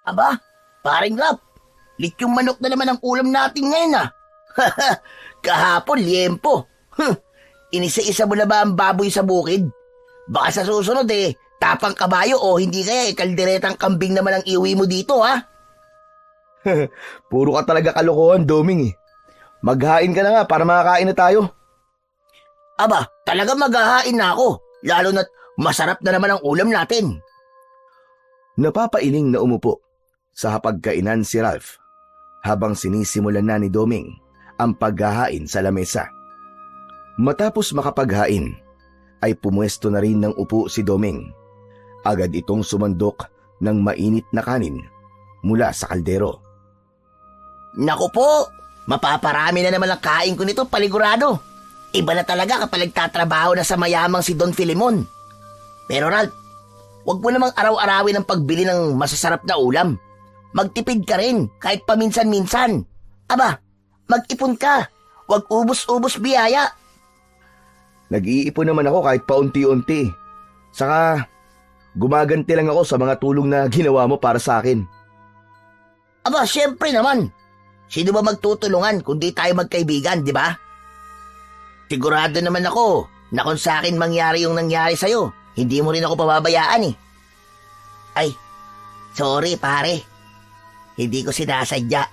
Aba, paring Rap, lityong manok na naman ang ulam natin ngayon ah. Kahapon, liempo. Inisa-isa mo na ba ang baboy sa bukid? Baka sa susunod tapang kabayo o hindi kaya kalderetang kambing naman ang iwi mo dito ha? Puro ka talaga kalokohan, Doming eh. Maghain ka na nga para makakain na tayo. Aba, talaga maghahain na ako. Lalo na't masarap na naman ang ulam natin. Napapailing na umupo sa hapagkainan si Ralph habang sinisimulan na ni Doming ang paghahain sa lamesa. Matapos makapaghain, ay pumwesto na rin ng upo si Doming. Agad itong sumandok ng mainit na kanin mula sa kaldero. Naku po, mapaparami na naman ang kain ko nito paligurado. Iba na talaga kapag nagtatrabaho na sa mayamang si Don Filemon. Pero Ralph, huwag mo namang araw-arawin ang pagbili ng masasarap na ulam. Magtipid ka rin kahit paminsan-minsan. Aba, mag-ipon ka. Huwag ubos-ubos biyaya. Nag-iipon naman ako kahit paunti-unti. Saka, gumaganti lang ako sa mga tulong na ginawa mo para sa akin. Aba, syempre naman. Sino ba magtutulungan kung di tayo magkaibigan, di ba? Sigurado naman ako na kung sa akin mangyari yung nangyari sa'yo, hindi mo rin ako pababayaan eh. Ay, sorry pare. Hindi ko sinasadya.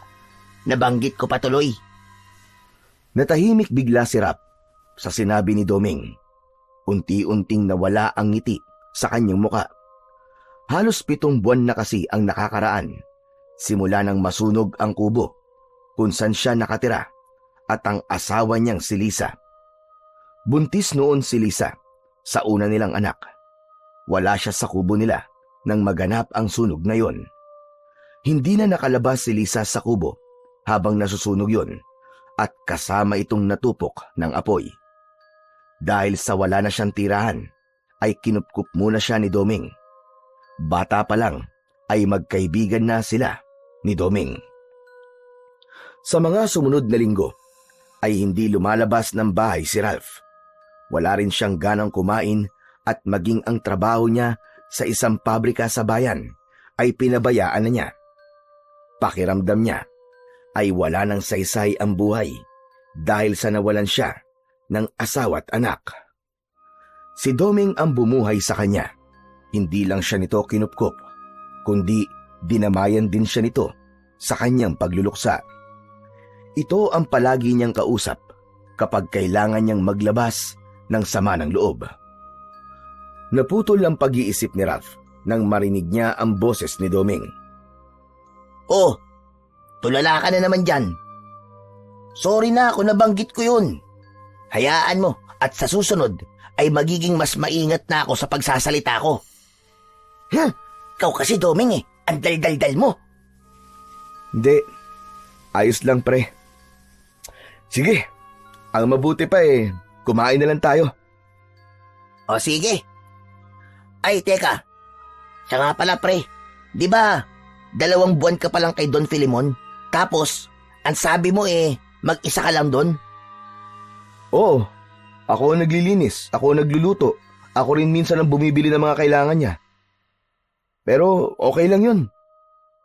Nabanggit ko patuloy. Natahimik bigla si Rap sa sinabi ni Doming. Unti-unting nawala ang ngiti sa kanyang muka. Halos 7 buwan na kasi ang nakakaraan simula nang masunog ang kubo kung saan siya nakatira at ang asawa niyang si Lisa. Buntis noon si Lisa sa una nilang anak. Wala siya sa kubo nila nang maganap ang sunog na yon. Hindi na nakalabas si Lisa sa kubo habang nasusunog yon at kasama itong natupok ng apoy. Dahil sa wala na siyang tirahan, ay kinupkup muna siya ni Doming. Bata pa lang ay magkaibigan na sila ni Doming. Sa mga sumunod na linggo ay hindi lumalabas ng bahay si Ralph. Wala rin siyang ganang kumain at maging ang trabaho niya sa isang pabrika sa bayan ay pinabayaan na niya. Pakiramdam niya ay wala nang saysay ang buhay dahil sa nawalan siya ng asawa't anak. Si Doming ang bumuhay sa kanya. Hindi lang siya nito kinupkup, kundi dinamayan din siya nito sa kanyang pagluluksa. Ito ang palagi niyang kausap kapag kailangan niyang maglabas ng sama ng loob. Naputol ang pag-iisip ni Ralph nang marinig niya ang boses ni Doming. Oh, tulala ka na naman dyan. Sorry na kung nabanggit ko yun. Hayaan mo at sa susunod ay magiging mas maingat na ako sa pagsasalita ko. Ikaw kasi Doming ang daldaldal mo. Hindi, ayos lang pre. Sige, ang mabuti pa kumain na lang tayo. O sige. Ay, teka. Siya nga pala pre, di ba 2 buwan ka pa lang kay Don Filemon? Tapos, ang sabi mo mag-isa ka lang doon? Oo, ako ang naglilinis, ako ang nagluluto. Ako rin minsan ang bumibili ng mga kailangan niya. Pero okay lang yun.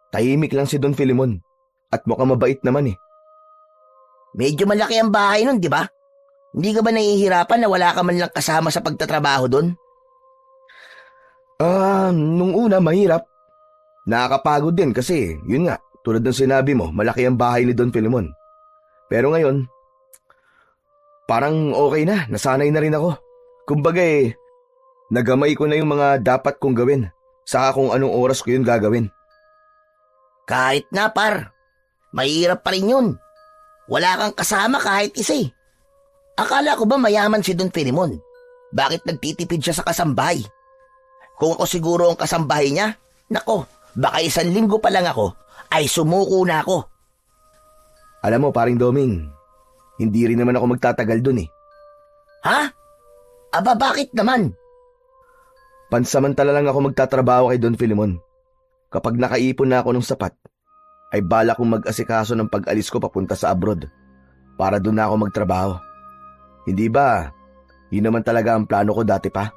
Tahimik lang si Don Filemon at mukhang mabait naman Medyo malaki ang bahay nun, di ba? Hindi ka ba nahihirapan na wala ka man lang kasama sa pagtatrabaho doon? Nung una mahirap. Nakakapagod din kasi, yun nga, tulad ng sinabi mo, malaki ang bahay ni Don Filemon. Pero ngayon, parang okay na, nasanay na rin ako. Kumbaga nagamay ko na yung mga dapat kong gawin, saka kung anong oras ko yun gagawin. Kahit na par, mahirap pa rin yun. Wala kang kasama kahit isa Akala ko ba mayaman si Don Filemon? Bakit nagtitipid siya sa kasambahay? Kung ako siguro ang kasambahay niya, nako, baka 1 linggo pa lang ako, ay sumuko na ako. Alam mo, paring Doming, hindi rin naman ako magtatagal dun Ha? Aba, bakit naman? Pansamantala lang ako magtatrabaho kay Don Filemon. Kapag nakaipon na ako ng sapat, ay bala kong mag-asikaso ng pag-alis ko papunta sa abroad para doon na ako magtrabaho. Hindi ba, yun naman talaga ang plano ko dati pa?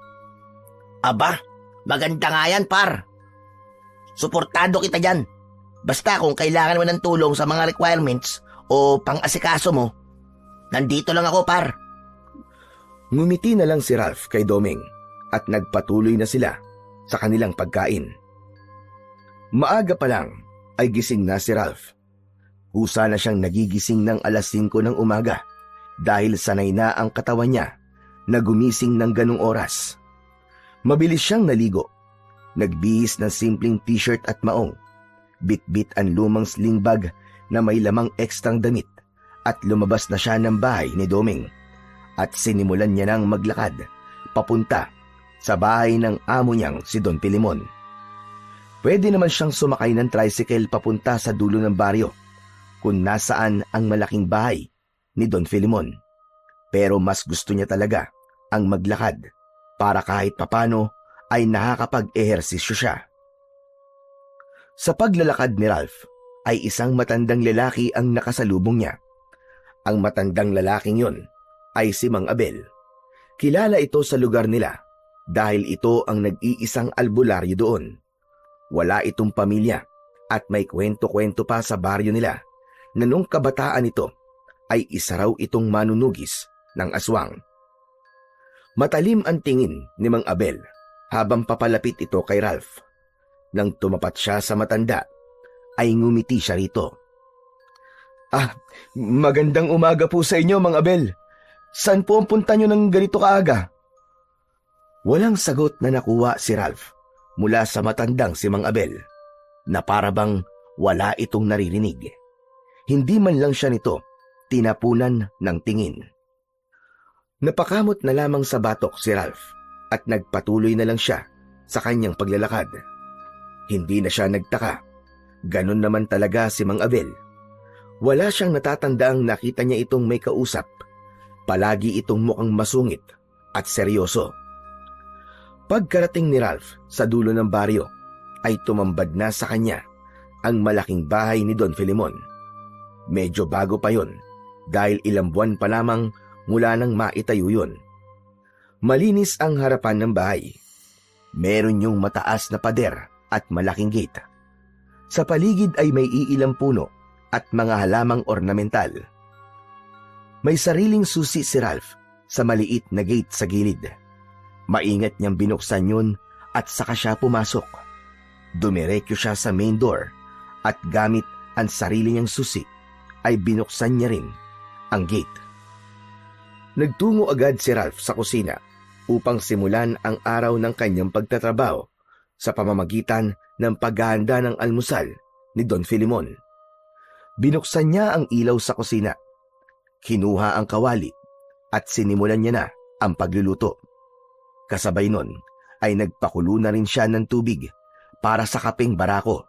Aba, maganda nga yan par. Suportado kita dyan. Basta kung kailangan mo ng tulong sa mga requirements o pang-asikaso mo, nandito lang ako, par. Ngumiti na lang si Ralph kay Doming at nagpatuloy na sila sa kanilang pagkain. Maaga pa lang ay gising na si Ralph. Husa na siyang nagigising ng alas 5 ng umaga dahil sanay na ang katawan niya na gumising ng ganong oras. Mabilis siyang naligo. Nagbihis ng simpleng t-shirt at maong. Bit-bit ang lumang sling bag na may lamang ekstrang damit at lumabas na siya ng bahay ni Doming at sinimulan niya nang maglakad papunta sa bahay ng amo niyang si Don Filemon. Pwede naman siyang sumakay ng tricycle papunta sa dulo ng baryo kung nasaan ang malaking bahay ni Don Filemon. Pero mas gusto niya talaga ang maglakad para kahit papano ay nakakapag-ehersisyo siya. Sa paglalakad ni Ralph ay isang matandang lalaki ang nakasalubong niya. Ang matandang lalaking yon ay si Mang Abel. Kilala ito sa lugar nila dahil ito ang nag-iisang albularyo doon. Wala itong pamilya at may kwento-kwento pa sa baryo nila na nung kabataan ito ay isa raw itong manunugis ng aswang. Matalim ang tingin ni Mang Abel habang papalapit ito kay Ralph. Nang tumapat siya sa matanda, ay ngumiti siya rito. Magandang umaga po sa inyo, Mang Abel. Saan po ang punta nyo ng ganito kaaga? Walang sagot na nakuha si Ralph mula sa matandang si Mang Abel na parabang wala itong naririnig. Hindi man lang siya nito tinapunan ng tingin. Napakamot na lamang sa batok si Ralph at nagpatuloy na lang siya sa kanyang paglalakad. Hindi na siya nagtaka. Ganon naman talaga si Mang Abel. Wala siyang natatandaang nakita niya itong may kausap. Palagi itong mukhang masungit at seryoso. Pagkarating ni Ralph sa dulo ng baryo, ay tumambad na sa kanya ang malaking bahay ni Don Filemon. Medyo bago pa yon dahil ilang buwan pa lamang mula nang maitayo yun. Malinis ang harapan ng bahay. Meron yung mataas na pader at malaking gate. Sa paligid ay may iilang puno at mga halamang ornamental. May sariling susi si Ralph sa maliit na gate sa gilid. Maingat niyang binuksan yun at saka siya pumasok. Dumiretso siya sa main door at gamit ang sarili niyang susi ay binuksan niya rin ang gate. Nagtungo agad si Ralph sa kusina upang simulan ang araw ng kanyang pagtatrabaho sa pamamagitan ng paghahanda ng almusal ni Don Filemon. Binuksan niya ang ilaw sa kusina. Kinuha ang kawali at sinimulan niya na ang pagluluto. Kasabay nun ay nagpakulo na rin siya ng tubig para sa kapeng barako.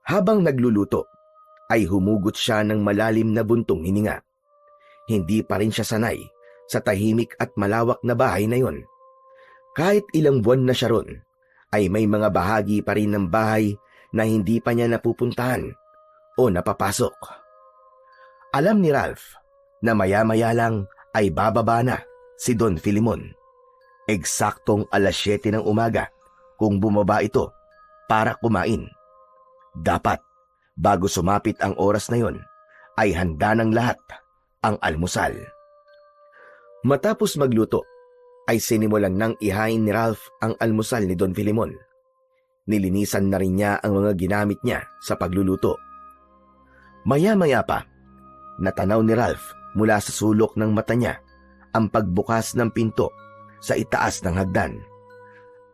Habang nagluluto ay humugot siya ng malalim na buntong hininga. Hindi pa rin siya sanay sa tahimik at malawak na bahay na yon. Kahit ilang buwan na siya ron, ay may mga bahagi pa rin ng bahay na hindi pa niya napupuntahan o napapasok. Alam ni Ralph na maya-maya lang ay bababa na si Don Filemon. Eksaktong alas 7 ng umaga kung bumaba ito para kumain. Dapat, bago sumapit ang oras na yon, ay handa ng lahat ang almusal. Matapos magluto, ay sinimulan nang ihain ni Ralph ang almusal ni Don Filemon. Nilinisan na rin niya ang mga ginamit niya sa pagluluto. Maya-maya pa, natanaw ni Ralph mula sa sulok ng mata niya ang pagbukas ng pinto sa itaas ng hagdan.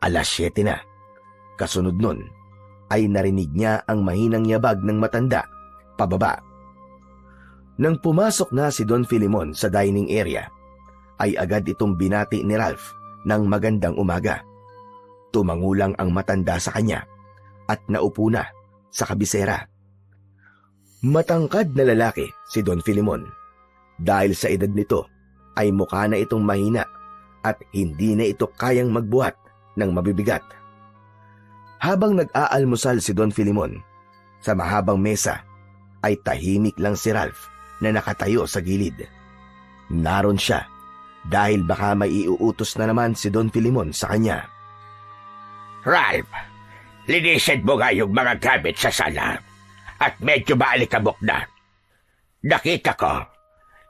Alas 7 na. Kasunod nun, ay narinig niya ang mahinang yabag ng matanda pababa. Nang pumasok na si Don Filemon sa dining area, ay agad itong binati ni Ralph ng magandang umaga. Tumangulang ang matanda sa kanya at naupo na sa kabisera. Matangkad na lalaki si Don Filemon. Dahil sa edad nito ay mukha na itong mahina at hindi na ito kayang magbuhat ng mabibigat. Habang nag-aalmusal si Don Filemon, sa mahabang mesa ay tahimik lang si Ralph na nakatayo sa gilid. Naroon siya dahil baka may iuutos na naman si Don Filemon sa kanya. Ralph, Linisin mo nga yung mga gamit sa sala at medyo maalikabok na. Nakita ko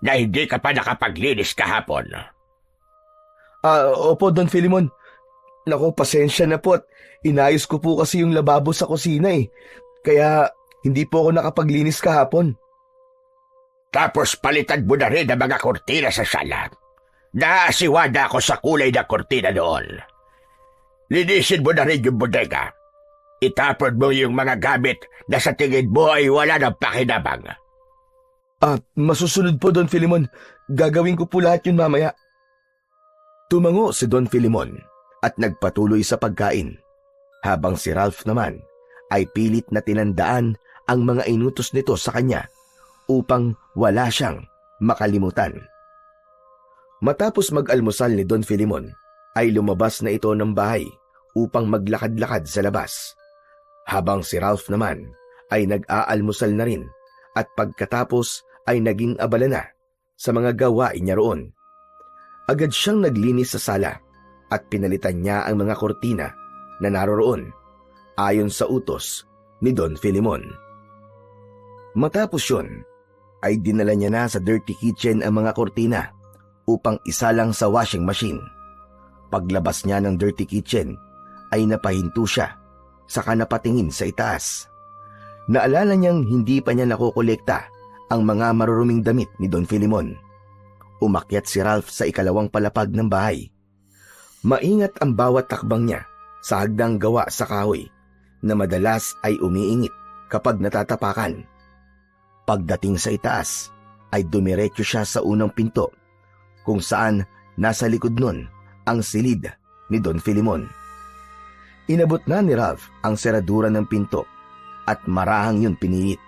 na hindi ka pa nakapaglinis kahapon. Opo, Don Filimon. Naku, pasensya na po at inayos ko po kasi yung lababo sa kusina eh. Kaya hindi po ako nakapaglinis kahapon. Tapos palitan mo na rin ang mga kortina sa sala. Naasiwada ako sa kulay na kortina noon. Linisin mo na rin yung bodega. Itapon mo yung mga gamit na sa tingin mo ay wala ng pakinabang. Masusunod po, Don Filimon. Gagawin ko po lahat yun mamaya. Tumango si Don Filimon at nagpatuloy sa pagkain, habang si Ralph naman ay pilit na tinandaan ang mga inutos nito sa kanya upang wala siyang makalimutan. Matapos mag-almusal ni Don Filimon, ay lumabas na ito ng bahay upang maglakad-lakad sa labas, habang si Ralph naman ay nag-aalmusal na rin at pagkatapos ay naging abala na sa mga gawain niya roon. Agad siyang naglinis sa sala at pinalitan niya ang mga kortina na naroroon ayon sa utos ni Don Filimon. Matapos yun, ay dinala niya na sa dirty kitchen ang mga kortina upang isalang sa washing machine. Paglabas niya ng dirty kitchen, ay napahinto siya, saka napatingin sa itaas. Naalala niyang hindi pa niya nakokolekta ang mga maruruming damit ni Don Filimon. Umakyat si Ralph sa ikalawang palapag ng bahay. Maingat ang bawat takbang niya sa hagdang gawa sa kahoy na madalas ay umiingit kapag natatapakan. Pagdating sa itaas, ay dumiretso siya sa unang pinto kung saan nasa likod nun ang silid ni Don Filimon. Inabot na ni Ralph ang seradura ng pinto at marahang yun pinilit.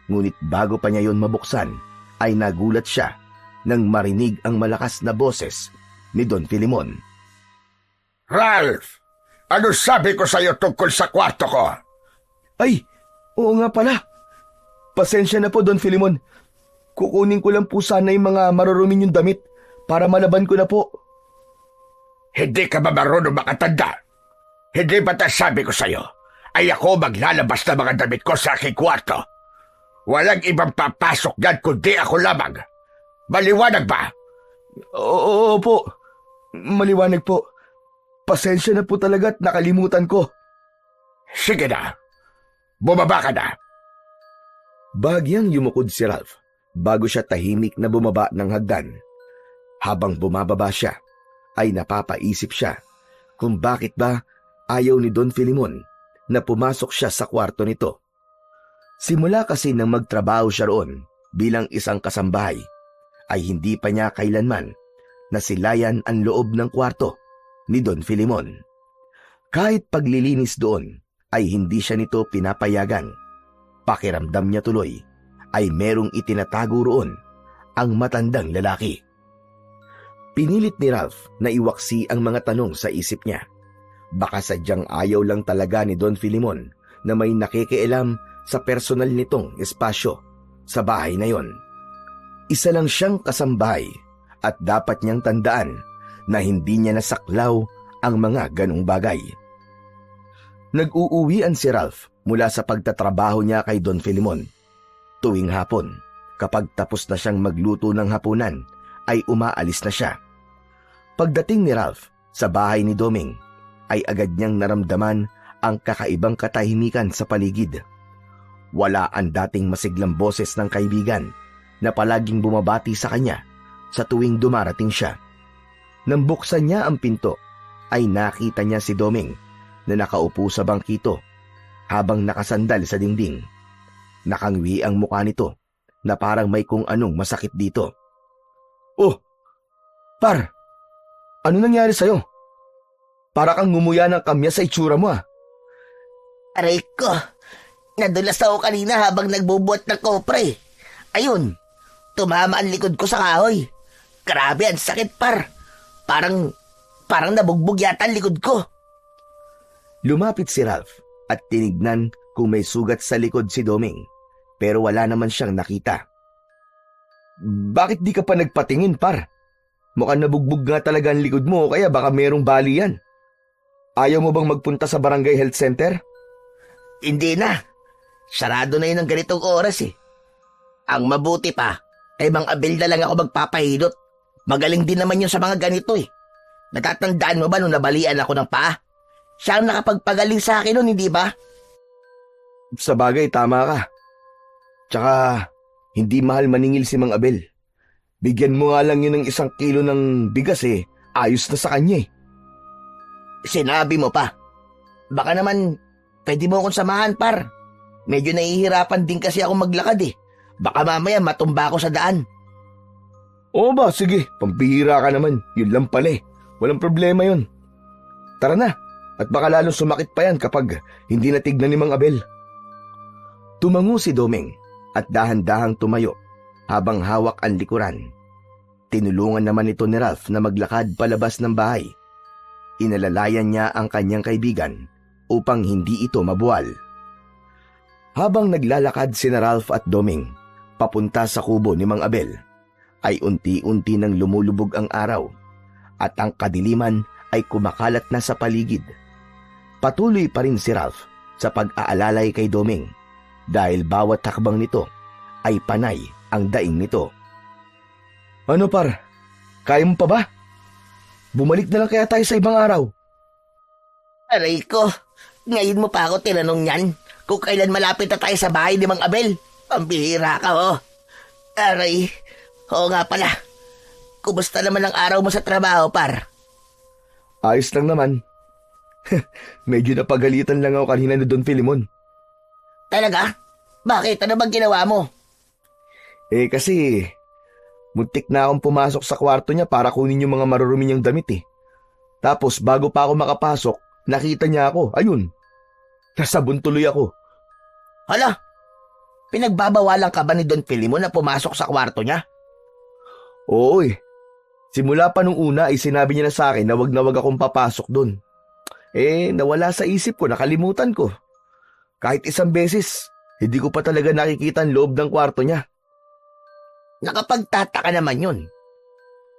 Ngunit bago pa niya yun mabuksan, ay nagulat siya nang marinig ang malakas na boses ni Don Filimon. Ralph! Ano sabi ko sa'yo tungkol sa kwarto ko? Ay, oo nga pala. Pasensya na po, Don Filimon. Kukunin ko lang po sana yung mga marurumi yung damit para malaban ko na po. Hindi ka ba marunong makatanda? Hindi ba sabi ko sa'yo ay ako maglalabas ng mga damit ko sa aking kwarto? Walang ibang papasok dyan kundi ako lamang. Maliwanag ba? Oo po. Maliwanag po. Pasensya na po talaga at nakalimutan ko. Sige na. Bumaba ka na. Bahagyang yumukod si Ralph bago siya tahimik na bumaba ng hagdan. Habang bumababa siya, ay napapaisip siya kung bakit ba ayaw ni Don Filimon na pumasok siya sa kwarto nito. Simula kasi nang magtrabaho siya roon bilang isang kasambahay, ay hindi pa niya kailanman nasilayan ang loob ng kwarto ni Don Filimon. Kahit paglilinis doon ay hindi siya nito pinapayagan. Pakiramdam niya tuloy ay merong itinatago roon ang matandang lalaki. Pinilit ni Ralph na iwaksi ang mga tanong sa isip niya. Baka sadyang ayaw lang talaga ni Don Filimon na may nakikialam sa personal nitong espasyo sa bahay na yon. Isa lang siyang kasambahay at dapat niyang tandaan na hindi niya nasaklaw ang mga ganong bagay. Nag-uuwian si Ralph mula sa pagtatrabaho niya kay Don Filimon. Tuwing hapon, kapag tapos na siyang magluto ng hapunan, ay umaalis na siya. Pagdating ni Ralph sa bahay ni Doming, ay agad niyang naramdaman ang kakaibang katahimikan sa paligid. Wala ang dating masiglang boses ng kaibigan na palaging bumabati sa kanya sa tuwing dumarating siya. Nang buksan niya ang pinto, ay nakita niya si Doming na nakaupo sa bangkito habang nakasandal sa dingding. Nakangwi ang mukha nito na parang may kung anong masakit dito. Oh, par! Ano nangyari sa'yo? Para kang ngumuya ng kamya sa itsura mo ah. Aray ko, nadulas ako kanina habang nagbubuhat ng kopre. Ayun, tumama ang likod ko sa kahoy. Grabe, ang sakit par. Parang nabugbog yata ang likod ko. Lumapit si Ralph at tinignan kung may sugat sa likod si Doming, pero wala naman siyang nakita. Bakit di ka pa nagpatingin par? Mukhang nabugbog nga talaga ang likod mo kaya baka merong bali yan. Ayaw mo bang magpunta sa barangay health center? Hindi na. Sarado na yun ng ganitong oras eh. Ang mabuti pa, kay Mang Abel na lang ako magpapahilot. Magaling din naman yun sa mga ganito eh. Natatandaan mo ba nung nabalian ako ng paa? Siya ang nakapagpagaling sa akin nun, hindi ba? Sa bagay, tama ka. Tsaka, hindi mahal maningil si Mang Abel. Bigyan mo nga lang yun ng 1 kilo ng bigas eh. Ayos na sa kanya eh. Sinabi mo pa. Baka naman, pwede mo akong samahan, par. Medyo nahihirapan din kasi ako maglakad eh. Baka mamaya matumba ako sa daan. Oo ba, sige, pampihira ka naman. Yun lang pala eh. Walang problema yun. Tara na, at baka lalong sumakit pa yan kapag hindi natignan ni Mang Abel. Tumango si Doming at dahan-dahang tumayo habang hawak ang likuran. Tinulungan naman ito ni Ralph na maglakad palabas ng bahay. Inalalayan niya ang kanyang kaibigan upang hindi ito mabuwal. Habang naglalakad si Ralph at Doming papunta sa kubo ni Mang Abel, ay unti-unti nang lumulubog ang araw at ang kadiliman ay kumakalat na sa paligid. Patuloy pa rin si Ralph sa pag-aalalay kay Doming dahil bawat hakbang nito ay panay ang daing nito. Ano par? Kaya mo pa ba? Bumalik na lang kaya tayo sa ibang araw. Aray ko, ngayon mo pa ako tinanong yan kung kailan malapit na tayo sa bahay ni Mang Abel. Pambihira ka oh. Aray, oo nga pala. Kumusta naman ang araw mo sa trabaho, par? Ayos lang naman. Medyo napagalitan lang ako kanina ni Don Filimon. Talaga? Bakit? Ano bang ginawa mo? Eh kasi, muntik na akong pumasok sa kwarto niya para kunin yung mga marurumi niyang damit eh. Tapos bago pa ako makapasok, nakita niya ako. Ayun, nasabon tuloy ako. Hala, pinagbabawalan ka ba ni Don Filimon na pumasok sa kwarto niya? Oo eh. Simula pa nung una ay sinabi niya na sa akin na wag akong papasok doon. Eh, nawala sa isip ko, nakalimutan ko. Kahit 1 beses, hindi ko pa talaga nakikita ang loob ng kwarto niya. Nakapagtataka naman yun.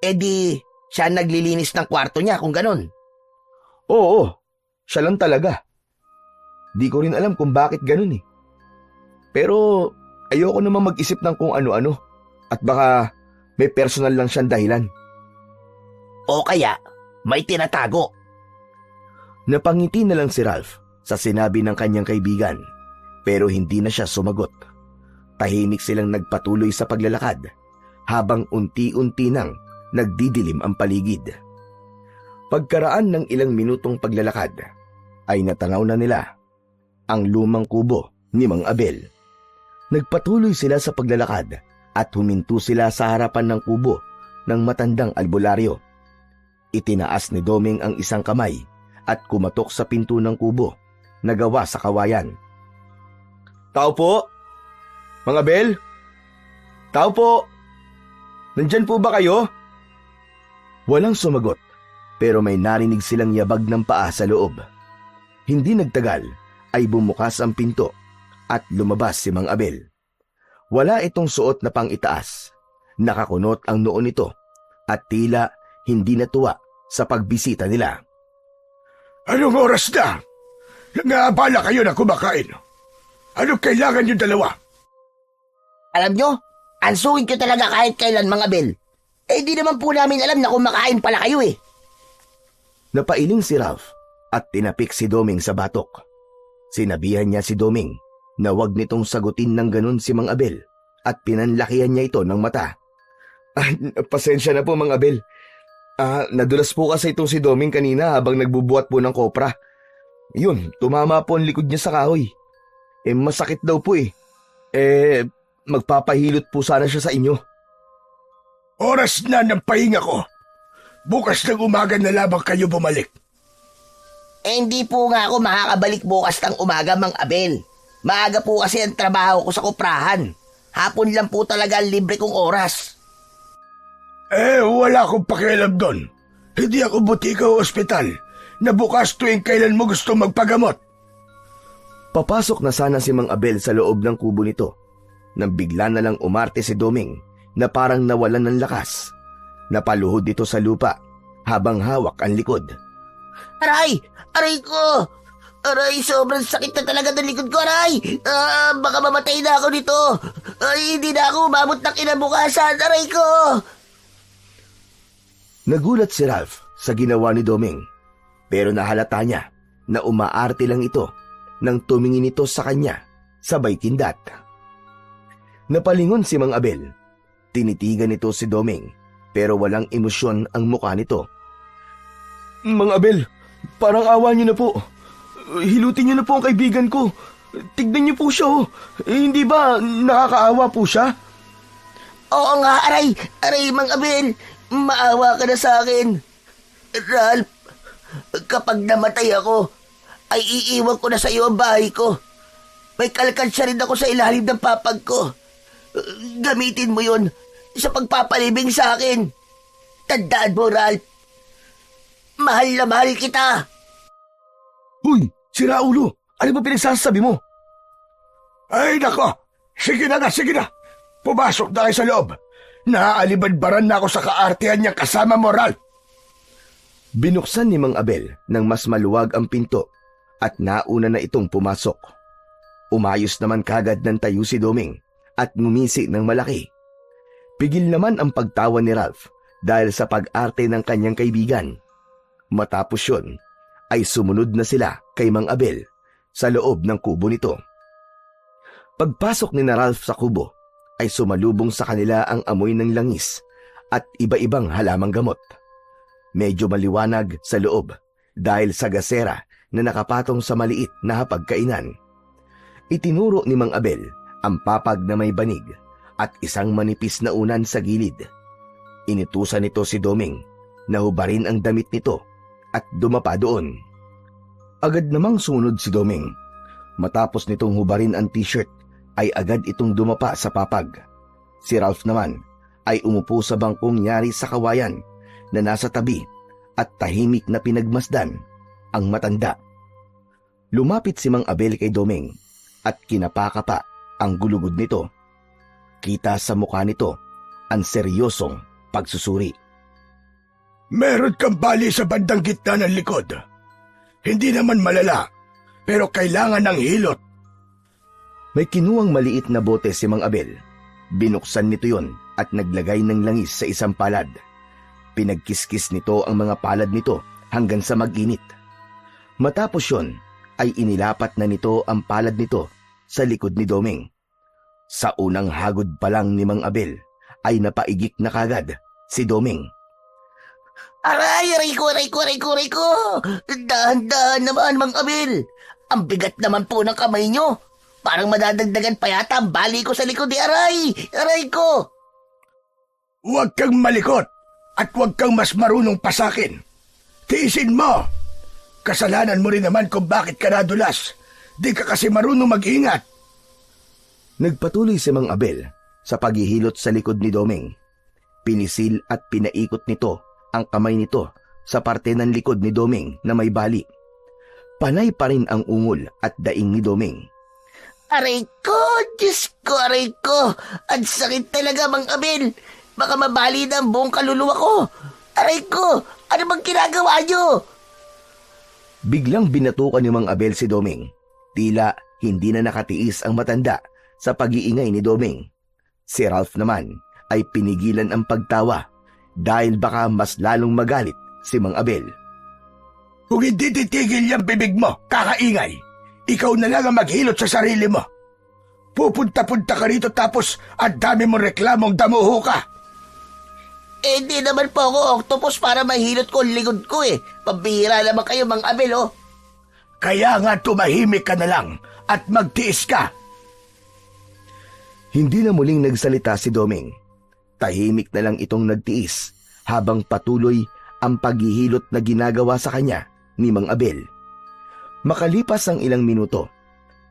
Eh di, siya naglilinis ng kwarto niya kung ganun. Oo, siya lang talaga. Di ko rin alam kung bakit ganun eh. Pero ayoko naman mag-isip ng kung ano-ano at baka may personal lang siyang dahilan. O kaya, may tinatago. Napangiti na lang si Ralph sa sinabi ng kanyang kaibigan pero hindi na siya sumagot. Tahimik silang nagpatuloy sa paglalakad habang unti-unti nang nagdidilim ang paligid. Pagkaraan ng ilang minutong paglalakad ay natanaw na nila ang lumang kubo ni Mang Abel. Nagpatuloy sila sa paglalakad at huminto sila sa harapan ng kubo ng matandang albularyo. Itinaas ni Doming ang isang kamay at kumatok sa pinto ng kubo na gawa sa kawayan. Tao po? Mang Abel? Tao po? Nandyan po ba kayo? Walang sumagot pero may narinig silang yabag ng paa sa loob. Hindi nagtagal ay bumukas ang pinto at lumabas si Mang Abel. Wala itong suot na pang-itaas. Nakakunot ang noo nito at tila hindi natuwa sa pagbisita nila. Anong oras na? Nangaabala kayo na kumakain. Anong kailangan yung dalawa? Alam nyo, ansuin ko talaga kahit kailan, Mang Abel. Eh di naman po namin alam na kumakain pala kayo eh. Napailing si Ralph at tinapik si Doming sa batok. Sinabihan niya si Doming na wag nitong sagutin ng ganun si Mang Abel at pinanlakihan niya ito ng mata. Pasensya na po, Mang Abel. Nadulas po kasi itong si Doming kanina habang nagbubuhat po ng kopra. Yun, tumama po ang likod niya sa kahoy. Masakit daw po eh. Magpapahilot po sana siya sa inyo. Oras na ng pahinga ko. Bukas ng umaga na lamang kayo bumalik. Hindi po nga ako makakabalik bukas ng umaga, Mang Abel. Maaga po kasi ang trabaho ko sa koprahan. Hapon lang po talaga ang libre kong oras. Wala akong pakialam doon. Hindi ako butika o ospital na bukas tuwing kailan mo gusto magpagamot. Papasok na sana si Mang Abel sa loob ng kubo nito nang bigla na lang umarte si Doming na parang nawalan ng lakas. Napaluhod dito sa lupa habang hawak ang likod. Aray! Aray ko! Aray, sobrang sakit na talaga ng likod ko, aray! Baka mamatay na ako nito! Ay, hindi na ako umabot ng kinabukasan, aray ko! Nagulat si Ralph sa ginawa ni Doming, pero nahalata niya na umaarte lang ito nang tumingin ito sa kanya sabay kindat. Napalingon si Mang Abel. Tinitigan nito si Doming pero walang emosyon ang mukha nito. Mang Abel, parang awa niyo na po. Hilutin niyo na po ang kaibigan ko. Tignan niyo po siya oh. Hindi ba nakakaawa po siya? Oo nga, aray! Aray, Mang Abel! Maawa ka na sa akin. Ralph, kapag namatay ako, ay iiwan ko na sa iyo ang bahay ko. May kalkansya rin ako sa ilalim ng papag ko. Gamitin mo yun sa pagpapalibing sa akin. Tandaan mo, Ralph. Mahal na mahal kita. Huy, si Raulo, ano ba pinagsasabi mo? Ay, nako! Sige na, sige na! Pumasok na kayo sa loob! Naaalibadbaran na ako sa kaartehan niyang kasama mo, Ralph! Binuksan ni Mang Abel nang mas maluwag ang pinto at nauna na itong pumasok. Umayos naman kagad ng tayo si Doming at ngumisi ng malaki. Pigil naman ang pagtawa ni Ralph dahil sa pag-arte ng kanyang kaibigan. Matapos yun, ay sumunod na sila kay Mang Abel sa loob ng kubo nito. Pagpasok ni na Ralph sa kubo, ay sumalubong sa kanila ang amoy ng langis at iba-ibang halamang gamot. Medyo maliwanag sa loob dahil sa gasera na nakapatong sa maliit na hapagkainan. Itinuro ni Mang Abel ang papag na may banig at isang manipis na unan sa gilid. Inutusan nito si Doming na hubarin ang damit nito at dumapa doon. Agad namang sunod si Doming. Matapos nitong hubarin ang t-shirt, ay agad itong dumapa sa papag. Si Ralph naman ay umupo sa bangkong yari sa kawayan na nasa tabi at tahimik na pinagmasdan ang matanda. Lumapit si Mang Abel kay Doming at kinapakapa ang gulugod nito. Kita sa mukha nito ang seryosong pagsusuri. Meron kang bali sa bandang gitna ng likod. Hindi naman malala, pero kailangan ng hilot. May kinuwang maliit na bote si Mang Abel. Binuksan nito yon at naglagay ng langis sa isang palad. Pinagkiskis nito ang mga palad nito hanggang sa mag-init. Matapos yon, ay inilapat na nito ang palad nito sa likod ni Doming. Sa unang hagod pa lang ni Mang Abel, ay napaigik na kagad si Doming. Aray, aray ko, aray ko, aray ko, aray ko! Dahan-dahan naman, Mang Abel! Ang bigat naman po ng kamay nyo! Parang madadagdagan pa yata ang bali ko sa likod ni aray! Aray ko! Huwag kang malikot at huwag kang mas marunong pa sa akin. Tiisin mo! Kasalanan mo rin naman kung bakit ka nadulas. Di ka kasi marunong mag-ingat. Nagpatuloy si Mang Abel sa paghihilot sa likod ni Doming. Pinisil at pinaikot nito ang kamay nito sa parte ng likod ni Doming na may bali. Panay pa rin ang ungol at daing ni Doming. Aray ko! Diyos ko, aray ko! Ang sakit talaga, Mang Abel! Baka mabali na ang buong kaluluwa ko! Aray ko! Ano bang ginagawa nyo? Biglang binatukan ni Mang Abel si Doming. Tila hindi na nakatiis ang matanda sa pag-iingay ni Doming. Si Ralph naman ay pinigilan ang pagtawa dahil baka mas lalong magalit si Mang Abel. Kung hindi titigil yung bibig mo, kakaingay, ikaw na lang ang maghilot sa sarili mo. Pupunta-punta ka rito tapos ang dami mong reklamong damuho ka. Eh, di naman po ako octopus para mahilot ko ang likod ko eh. Pabihira naman kayo, Mang Abel, oh. Kaya nga tumahimik ka na lang at magtiis ka. Hindi na muling nagsalita si Doming. Tahimik na lang itong nagtiis habang patuloy ang paghihilot na ginagawa sa kanya ni Mang Abel. Makalipas ang ilang minuto,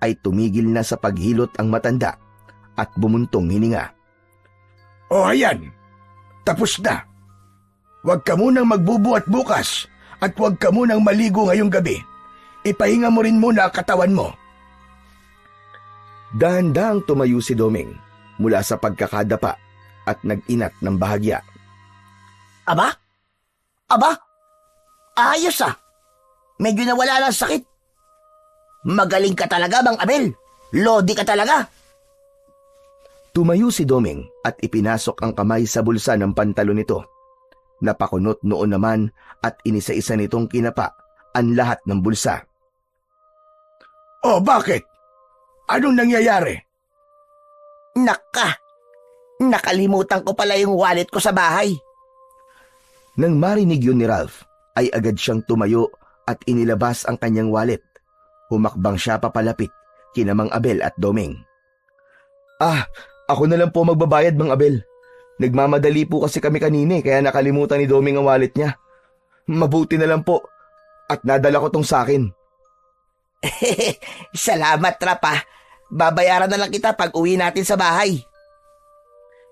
ay tumigil na sa paghilot ang matanda at bumuntong hininga. O ayan, tapos na. Huwag ka munang magbubuhat bukas at huwag ka munang maligo ngayong gabi. Ipahinga mo rin muna ang katawan mo. Dahan-dahang tumayo si Doming mula sa pagkakadapa at nag-inat ng bahagya. Aba? Aba? Ayos ah. medyo nawala ng sakit. Magaling ka talaga, Mang Abel. Lodi ka talaga. Tumayo si Doming at ipinasok ang kamay sa bulsa ng pantalon nito. Napakunot noon naman at inisa-isa nitong kinapa ang lahat ng bulsa. Oh, bakit? Anong nangyayari? Naka, nakalimutan ko pala yung wallet ko sa bahay. Nang marinig yun ni Ralph, ay agad siyang tumayo at inilabas ang kanyang wallet. Humakbang siya papalapit kina Mang Abel at Doming. Ako na lang po magbabayad, Mang Abel. Nagmamadali po kasi kami kanina kaya nakalimutan ni Doming ang wallet niya. Mabuti na lang po at nadala ko tong sakin. Salamat, Rap ah. Babayaran na lang kita pag uwi natin sa bahay.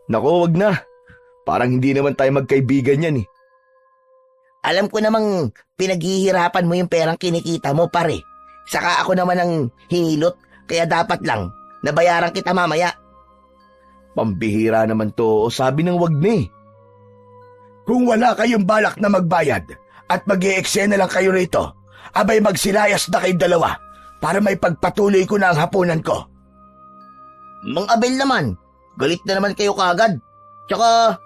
Nako, wag na. Parang hindi naman tayo magkaibigan yan eh. Alam ko namang pinaghihirapan mo yung perang kinikita mo, pare. Saka ako naman ang hinilot, kaya dapat lang nabayaran kita mamaya. Pambihira naman to, sabi ng wag na eh. Kung wala kayong balak na magbayad at mag-i-eksena lang kayo rito, abay magsilayas na kayong dalawa para may pagpatuloy ko na ang hapunan ko. Mang Abel naman, galit na naman kayo kagad. Tsaka,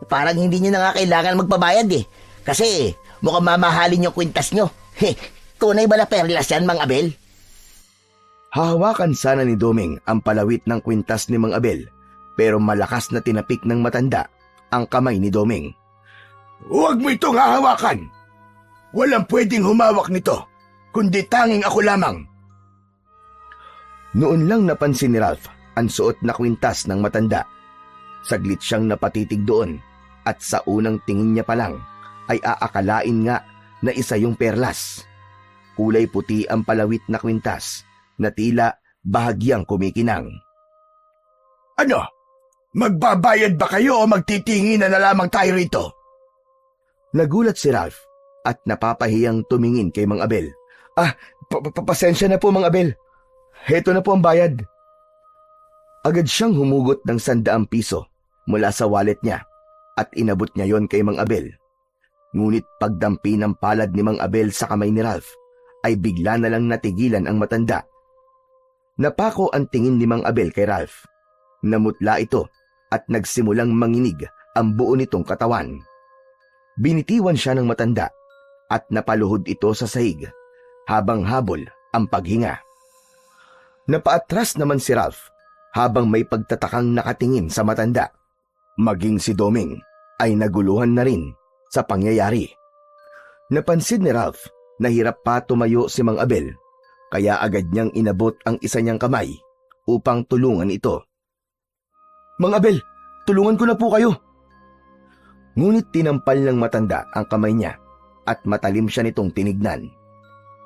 parang hindi nyo na nga kailangan magpabayad eh. Kasi mukhang mamahalin yung kwintas nyo. Tunay ba na perlas yan, Mang Abel? Hahawakan sana ni Doming ang palawit ng kwintas ni Mang Abel, pero malakas na tinapik ng matanda ang kamay ni Doming. Huwag mo itong hahawakan. Walang pwedeng humawak nito, kundi tanging ako lamang. Noon lang napansin ni Ralph ang suot na kwintas ng matanda. Saglit siyang napatitig doon at sa unang tingin niya pa lang ay aakalain nga na isa yung perlas. Kulay puti ang palawit na kwintas na tila bahagyang kumikinang. Ano? Magbabayad ba kayo o magtitinginan na lamang tayo rito? Nagulat si Ralph at napapahiyang tumingin kay Mang Abel. Pasensya na po, Mang Abel. Heto na po ang bayad. Agad siyang humugot ng 100 piso mula sa wallet niya at inabot niya yon kay Mang Abel. Ngunit pagdampi ng palad ni Mang Abel sa kamay ni Ralph, ay bigla na lang natigilan ang matanda. Napako ang tingin ni Mang Abel kay Ralph. Namutla ito at nagsimulang manginig ang buo nitong katawan. Binitiwan siya ng matanda at napaluhod ito sa sahig habang habol ang paghinga. Napaatras naman si Ralph habang may pagtatakang nakatingin sa matanda. Maging si Doming ay naguluhan na rin sa pangyayari. Napansin ni Ralph na hirap pa tumayo si Mang Abel, kaya agad niyang inabot ang isa niyang kamay upang tulungan ito. Mang Abel, tulungan ko na po kayo. Ngunit tinampal ng matanda ang kamay niya at matalim siya nitong tinignan.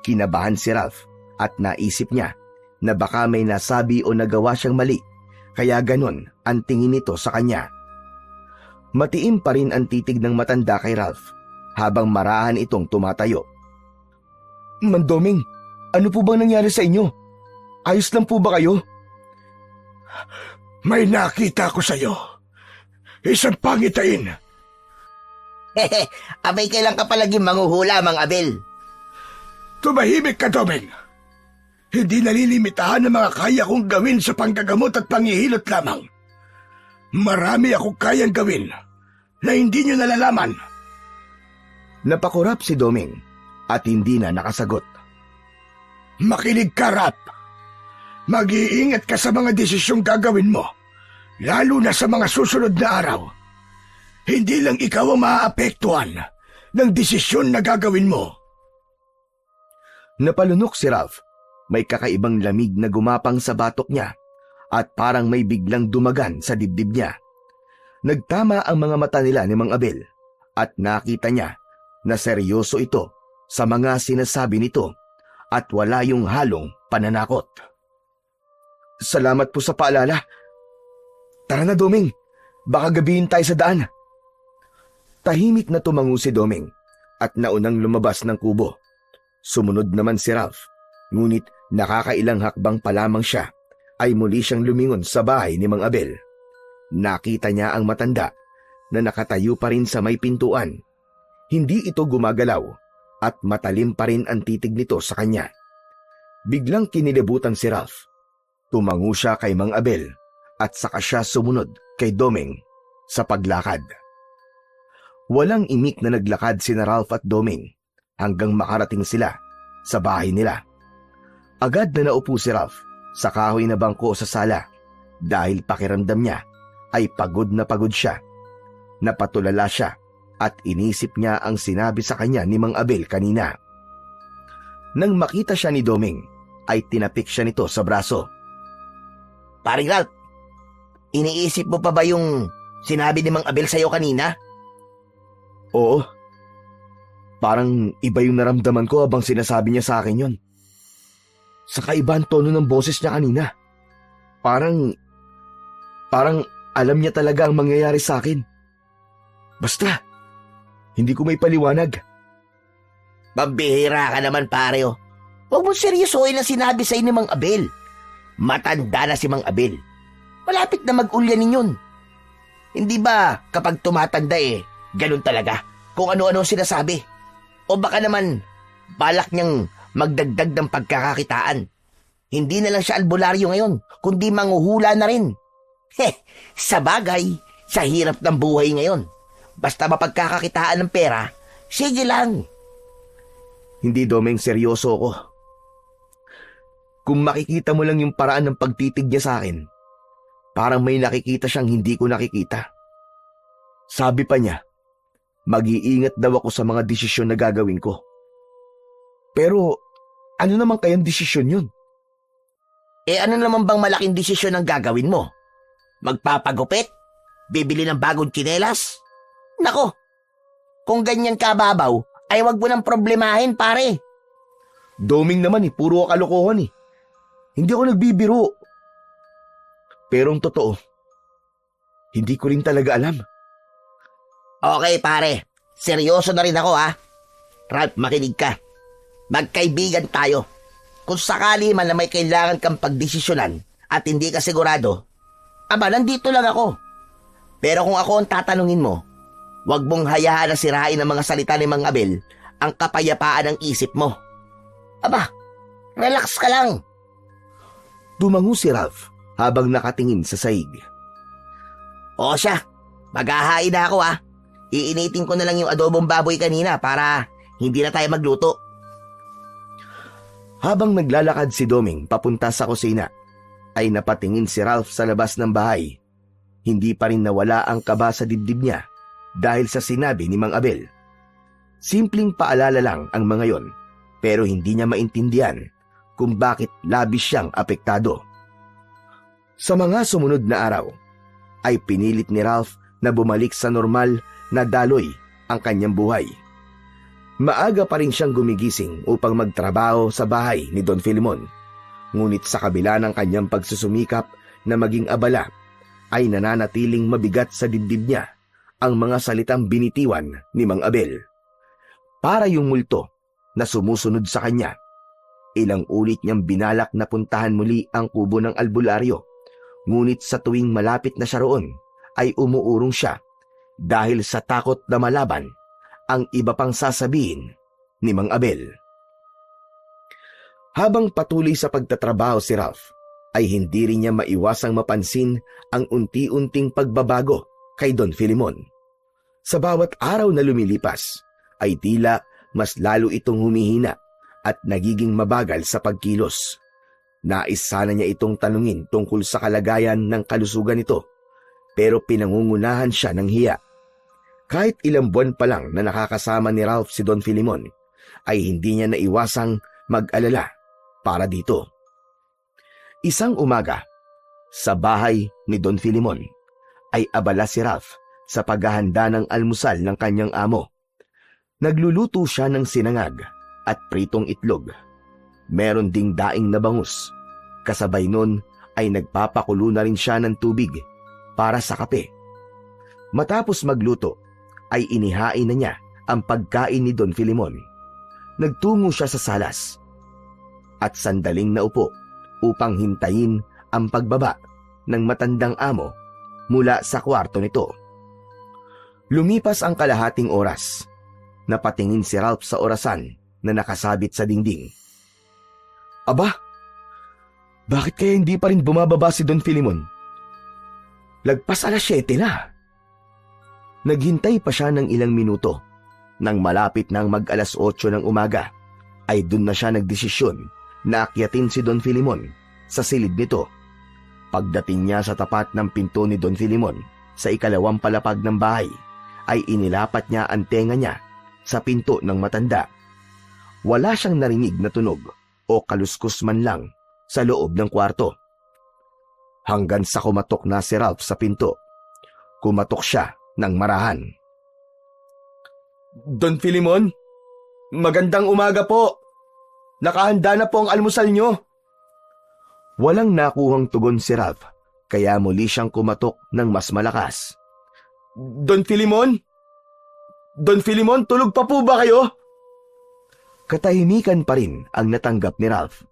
Kinabahan si Ralph at naisip niya na baka may nasabi o nagawa siyang mali, kaya ganon ang tingin nito sa kanya. Matiim pa rin ang titig ng matanda kay Ralph habang marahan itong tumatayo. Mandoming, ano po bang nangyari sa inyo? Ayos lang po ba kayo? May nakita ko sa iyo. Isang pangitain. Abay, kailan ka palagi manghuhula, Mang Abel? Tumahimik ka, Doming. Hindi nalilimitahan ng mga kaya kong gawin sa panggagamot at panghihilot lamang. Marami akong kayang gawin na hindi nyo nalalaman. Napakurap si Doming at hindi na nakasagot. Makinig ka, Rap. Mag-iingat ka sa mga desisyong gagawin mo, lalo na sa mga susunod na araw. Hindi lang ikaw ang maaapektuhan ng desisyon na gagawin mo. Napalunok si Ralph. May kakaibang lamig na gumapang sa batok niya at parang may biglang dumagan sa dibdib niya. Nagtama ang mga mata nila ni Mang Abel at nakita niya na seryoso ito sa mga sinasabi nito at wala yung halong pananakot. Salamat po sa paalala. Tara na, Doming. Baka gabihin tayo sa daan. Tahimik na tumango si Doming at naunang lumabas ng kubo. Sumunod naman si Ralph. Ngunit nakakailang hakbang pa lamang siya ay muli siyang lumingon sa bahay ni Mang Abel. Nakita niya ang matanda na nakatayo pa rin sa may pintuan. Hindi ito gumagalaw at matalim pa rin ang titig nito sa kanya. Biglang kinilabutan si Ralph. Tumango siya kay Mang Abel at saka siya sumunod kay Domeng sa paglakad. Walang imik na naglakad sina Ralph at Domeng hanggang makarating sila sa bahay nila. Agad na naupo si Ralph sa kahoy na bangko sa sala dahil pakiramdam niya ay pagod na pagod siya. Napatulala siya at inisip niya ang sinabi sa kanya ni Mang Abel kanina. Nang makita siya ni Domeng, ay tinapik siya nito sa braso. Paring Ralph, iniisip mo pa ba yung sinabi ni Mang Abel sa'yo kanina? Oo. Parang iba yung naramdaman ko habang sinasabi niya sa akin yon. Saka iba ang tono ng boses niya kanina. Parang alam niya talaga ang mangyayari sa akin. Basta, hindi ko may paliwanag. Pambihira ka naman, pare. Huwag mo seryosohin ang sinabi sa'yo ni Mang Abel. Matanda na si Mang Abel. Malapit na mag-ulyanin yun. Hindi ba kapag tumatanda ganun talaga kung ano-ano sinasabi? O baka naman balak niyang magdagdag ng pagkakakitaan. Hindi na lang siya albularyo ngayon, kundi manghuhula na rin. Sa bagay, sa hirap ng buhay ngayon. Basta mapagkakakitaan ng pera, sige lang. Hindi, Domeng, seryoso ako. Kung makikita mo lang yung paraan ng pagtitig niya sa akin, parang may nakikita siyang hindi ko nakikita. Sabi pa niya, mag-iingat daw ako sa mga desisyon na gagawin ko. Pero ano naman kayang desisyon yun? Ano naman bang malaking desisyon ang gagawin mo? Magpapagupit? Bibili ng bagong tsinelas? Nako, kung ganyan kababaw, ay wag mo nang problemahin, pare. Doming naman puro kalokohan. Hindi ako nagbibiro. Pero ang totoo, hindi ko rin talaga alam. Okay, pare. Seryoso na rin ako, ha? Ralph, makinig ka. Magkaibigan tayo. Kung sakali man na may kailangan kang pagdesisyonan at hindi ka sigurado, nandito lang ako. Pero kung ako ang tatanungin mo, wag mong hayaan na sirain ng mga salita ni Mang Abel ang kapayapaan ng isip mo. Relax ka lang. Tumango si Ralph habang nakatingin sa saig. O siya, maghahain na ako, ha? Iinitin ko na lang yung adobong baboy kanina para hindi na tayo magluto. Habang naglalakad si Doming papunta sa kusina, ay napatingin si Ralph sa labas ng bahay. Hindi pa rin nawala ang kaba sa dibdib niya dahil sa sinabi ni Mang Abel. Simpleng paalala lang ang mga yon, pero hindi niya maintindihan kung bakit labis siyang apektado. Sa mga sumunod na araw, ay pinilit ni Ralph na bumalik sa normal na daloy ang kanyang buhay. Maaga pa rin siyang gumigising upang magtrabaho sa bahay ni Don Filemon. Ngunit sa kabila ng kanyang pagsusumikap na maging abala, ay nananatiling mabigat sa dibdib niya ang mga salitang binitiwan ni Mang Abel. Para yung multo na sumusunod sa kanya. Ilang ulit niyang binalak na puntahan muli ang kubo ng albularyo. Ngunit sa tuwing malapit na siya roon, ay umuurong siya dahil sa takot na malaban ang iba pang sasabihin ni Mang Abel. Habang patuloy sa pagtatrabaho si Ralph, ay hindi rin niya maiwasang mapansin ang unti-unting pagbabago kay Don Filemon. Sa bawat araw na lumilipas, ay tila mas lalo itong humihina at nagiging mabagal sa pagkilos. Nais sana niya itong tanungin tungkol sa kalagayan ng kalusugan nito, pero pinangungunahan siya ng hiya. Kahit ilang buwan pa lang na nakakasama ni Ralph si Don Filemon, ay hindi niya naiwasang mag-alala para dito. Isang umaga, sa bahay ni Don Filemon, ay abala si Ralph sa paghahanda ng almusal ng kanyang amo. Nagluluto siya ng sinangag at pritong itlog. Meron ding daing na bangus. Kasabay nun ay nagpapakulo na rin siya ng tubig para sa kape. Matapos magluto, ay inihain na niya ang pagkain ni Don Filemon. Nagtungo siya sa salas at sandaling naupo upang hintayin ang pagbaba ng matandang amo mula sa kwarto nito. Lumipas ang kalahating oras Napatingin si Ralph sa orasan na nakasabit sa dingding. Aba, bakit kaya hindi pa rin bumababa si Don Filimon? Lagpas 7:00 na. Naghintay pa siya ng ilang minuto. Nang malapit ng mag-8:00 ng umaga, ay dun na siya nagdesisyon na akyatin si Don Filimon sa silid nito. Pagdating niya sa tapat ng pinto ni Don Filimon sa ikalawang palapag ng bahay, ay inilapat niya ang tenga niya sa pinto ng matanda. Wala siyang narinig na tunog o kaluskus man lang sa loob ng kwarto. Hanggang sa kumatok na si Ralph sa pinto. Kumatok siya ng marahan. Don Filimon, magandang umaga po. Nakahanda na po ang almusal nyo. Walang nakuhang tugon si Ralph, kaya muli siyang kumatok ng mas malakas. Don Filimon? Don Filimon, tulog pa po ba kayo? Katahimikan pa rin ang natanggap ni Ralph.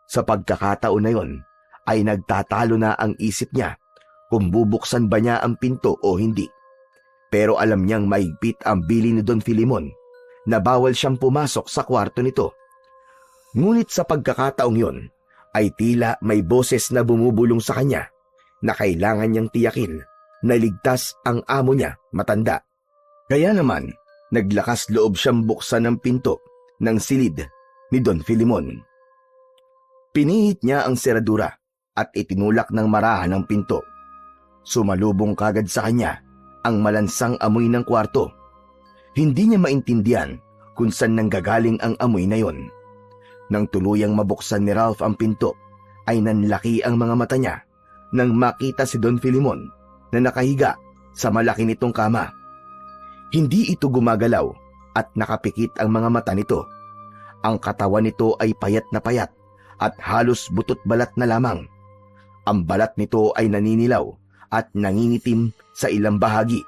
Sa pagkakataon na yon, ay nagtatalo na ang isip niya kung bubuksan ba niya ang pinto o hindi. Pero alam niyang maigpit ang bili ni Don Filimon na bawal siyang pumasok sa kwarto nito. Ngunit sa pagkakataong yon, ay tila may boses na bumubulong sa kanya na kailangan niyang tiyakin na ligtas ang amo niya, matanda. Kaya naman, naglakas loob siyang buksan ang pinto ng silid ni Don Filimon. Pinihit niya ang seradura at itinulak ng marahan ang pinto. Sumalubong kagad sa kanya ang malansang amoy ng kwarto. Hindi niya maintindihan kung saan nanggagaling ang amoy na yon. Nang tuluyang mabuksan ni Ralph ang pinto, ay nanlaki ang mga mata niya nang makita si Don Filimon na nakahiga sa malaki nitong kama. Hindi ito gumagalaw at nakapikit ang mga mata nito. Ang katawan nito ay payat na payat at halos butot balat na lamang. Ang balat nito ay naninilaw at nangingitim sa ilang bahagi.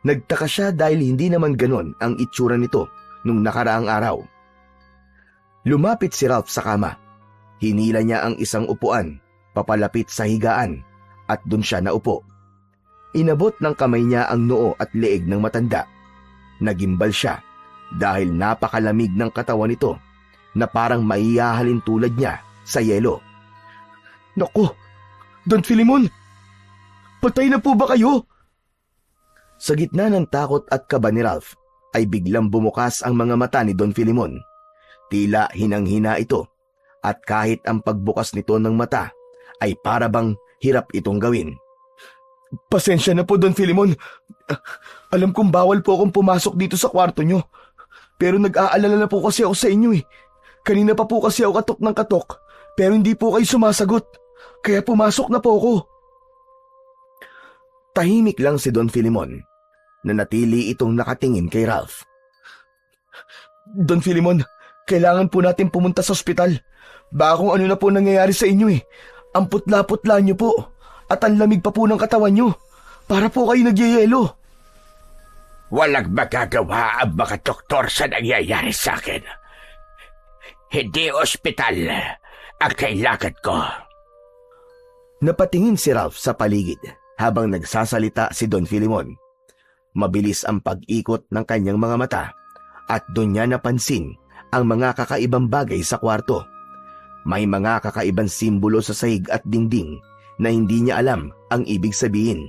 Nagtaka siya dahil hindi naman ganon ang itsura nito nung nakaraang araw. Lumapit si Ralph sa kama. Hinila niya ang isang upuan, papalapit sa higaan, at dun siya naupo. Inabot ng kamay niya ang noo at leeg ng matanda. Nagimbal siya dahil napakalamig ng katawan nito na parang maihahalin tulad niya sa yelo. Naku, Don Filimon! Patay na po ba kayo? Sa gitna ng takot at kaba ni Ralph, ay biglang bumukas ang mga mata ni Don Filimon. Tila hinang-hina ito, at kahit ang pagbukas nito ng mata ay para bang hirap itong gawin. Pasensya na po, Don Filimon. Alam kong bawal po akong pumasok dito sa kwarto nyo. Pero nag-aalala na po kasi ako sa inyo eh. Kanina pa po kasi ako katok ng katok, pero hindi po kayo sumasagot. Kaya pumasok na po ako. Tahimik lang si Don Filimon, na natili itong nakatingin kay Ralph. Don Filimon, kailangan po natin pumunta sa ospital. Baka kung ano na po nangyayari sa inyo eh. Ang putla-putla nyo po, at ang lamig pa po ng katawan nyo. Para po kayo nagyayelo. Walang magagawa ang mga doktor sa nangyayari sa akin. Hindi ospital ang kailangan ko. Napatingin si Ralph sa paligid habang nagsasalita si Don Filimon. Mabilis ang pag-ikot ng kanyang mga mata at doon niya napansin ang mga kakaibang bagay sa kwarto. May mga kakaibang simbolo sa sahig at dingding na hindi niya alam ang ibig sabihin.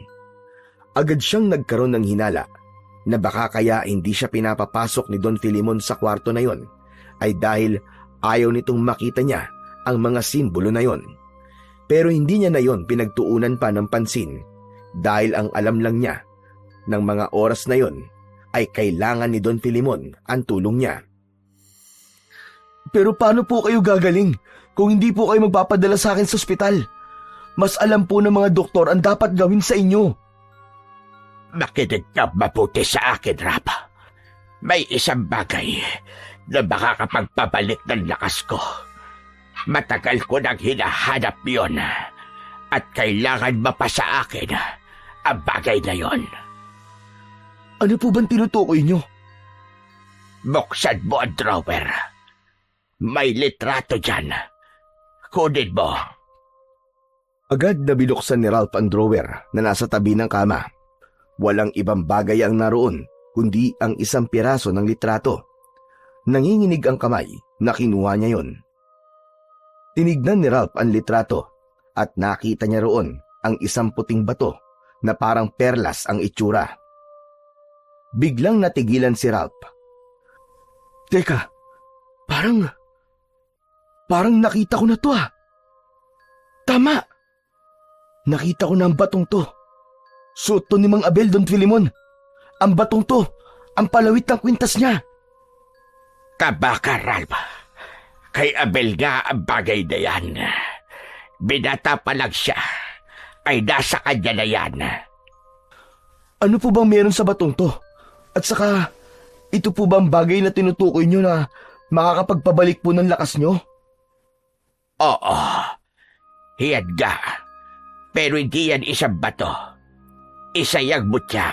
Agad siyang nagkaroon ng hinala na baka kaya hindi siya pinapapasok ni Don Filimon sa kwarto na yon ay dahil ayaw nitong makita niya ang mga simbolo na yon. Pero hindi niya na yon pinagtuunan pa ng pansin dahil ang alam lang niya ng mga oras na yon ay kailangan ni Don Filimon ang tulong niya. Pero paano po kayo gagaling kung hindi po kayo magpapadala sa akin sa ospital? Mas alam po ng mga doktor ang dapat gawin sa inyo. Makinig ka mabuti sa akin, Rapa. May isang bagay na makakapagpabalik ng lakas ko. Matagal ko nang hinahanap yon at kailangan mapasa akin ang bagay na yon. Ano po bang tinutukoy nyo? Buksan mo ang drawer. May litrato dyan. Kunin mo. Agad na binuksan ni Ralph ang drawer na nasa tabi ng kama. Walang ibang bagay ang naroon kundi ang isang piraso ng litrato. Nanginginig ang kamay na kinuha niya yon. Tinignan ni Ralph ang litrato at nakita niya roon ang isang puting bato na parang perlas ang itsura. Biglang natigilan si Ralph. Teka, parang nakita ko na to ah. Tama! Nakita ko na ang batong to. Suot to ni Mang Abel, Don Filimon. Ang batong to, ang palawit ng kwintas niya. Kabaka, Ralph. Kay Abel nga ang bagay na yan. Binata pa lang siya, ay nasa kanya na yan. Ano po bang meron sa batong to? At saka, ito po bang bagay na tinutukoy nyo na makakapagpabalik po ng lakas nyo? Oo, hiyad nga. Pero hindi yan isang bato. Isa yung mutya.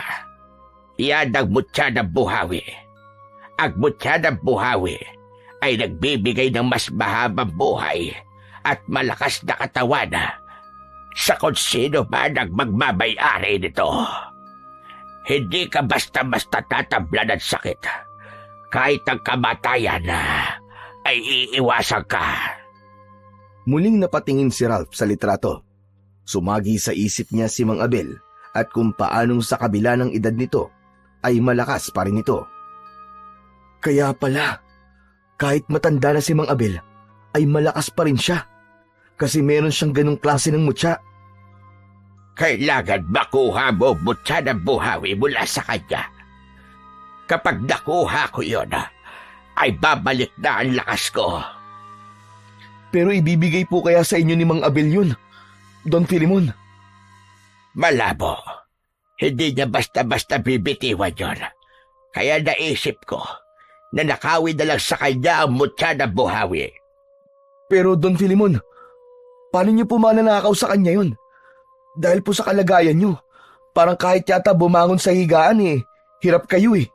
Yan ang mutya ng buhawi. Ang mutya ng buhawi ay nagbibigay ng mas mahabang buhay at malakas na katawan sa kung sino man ang magmamay-ari nito. Hindi ka basta-basta tatablan ng sakit. Kahit ang kamatayan ay iiwasan ka. Muling napatingin si Ralph sa litrato. Sumagi sa isip niya si Mang Abel at kung paanong sa kabila ng edad nito ay malakas pa rin ito. Kaya pala, kahit matanda na si Mang Abel, ay malakas pa rin siya kasi meron siyang ganong klase ng mutya. Kailangan makuha mo mutya ng buhawi mula sa kanya. Kapag nakuha ko yun, ay babalik na ang lakas ko. Pero ibibigay po kaya sa inyo ni Mang Abel yun, Don Filimon? Malabo. Hindi niya basta-basta bibitiwan yun. Kaya naisip ko na nakawin na lang sa kanya ang mutya ng buhawi. Pero Don Filimon, paano niyo po mananakaw sa kanya yun? Dahil po sa kalagayan niyo, parang kahit yata bumangon sa higaan hirap kayo eh.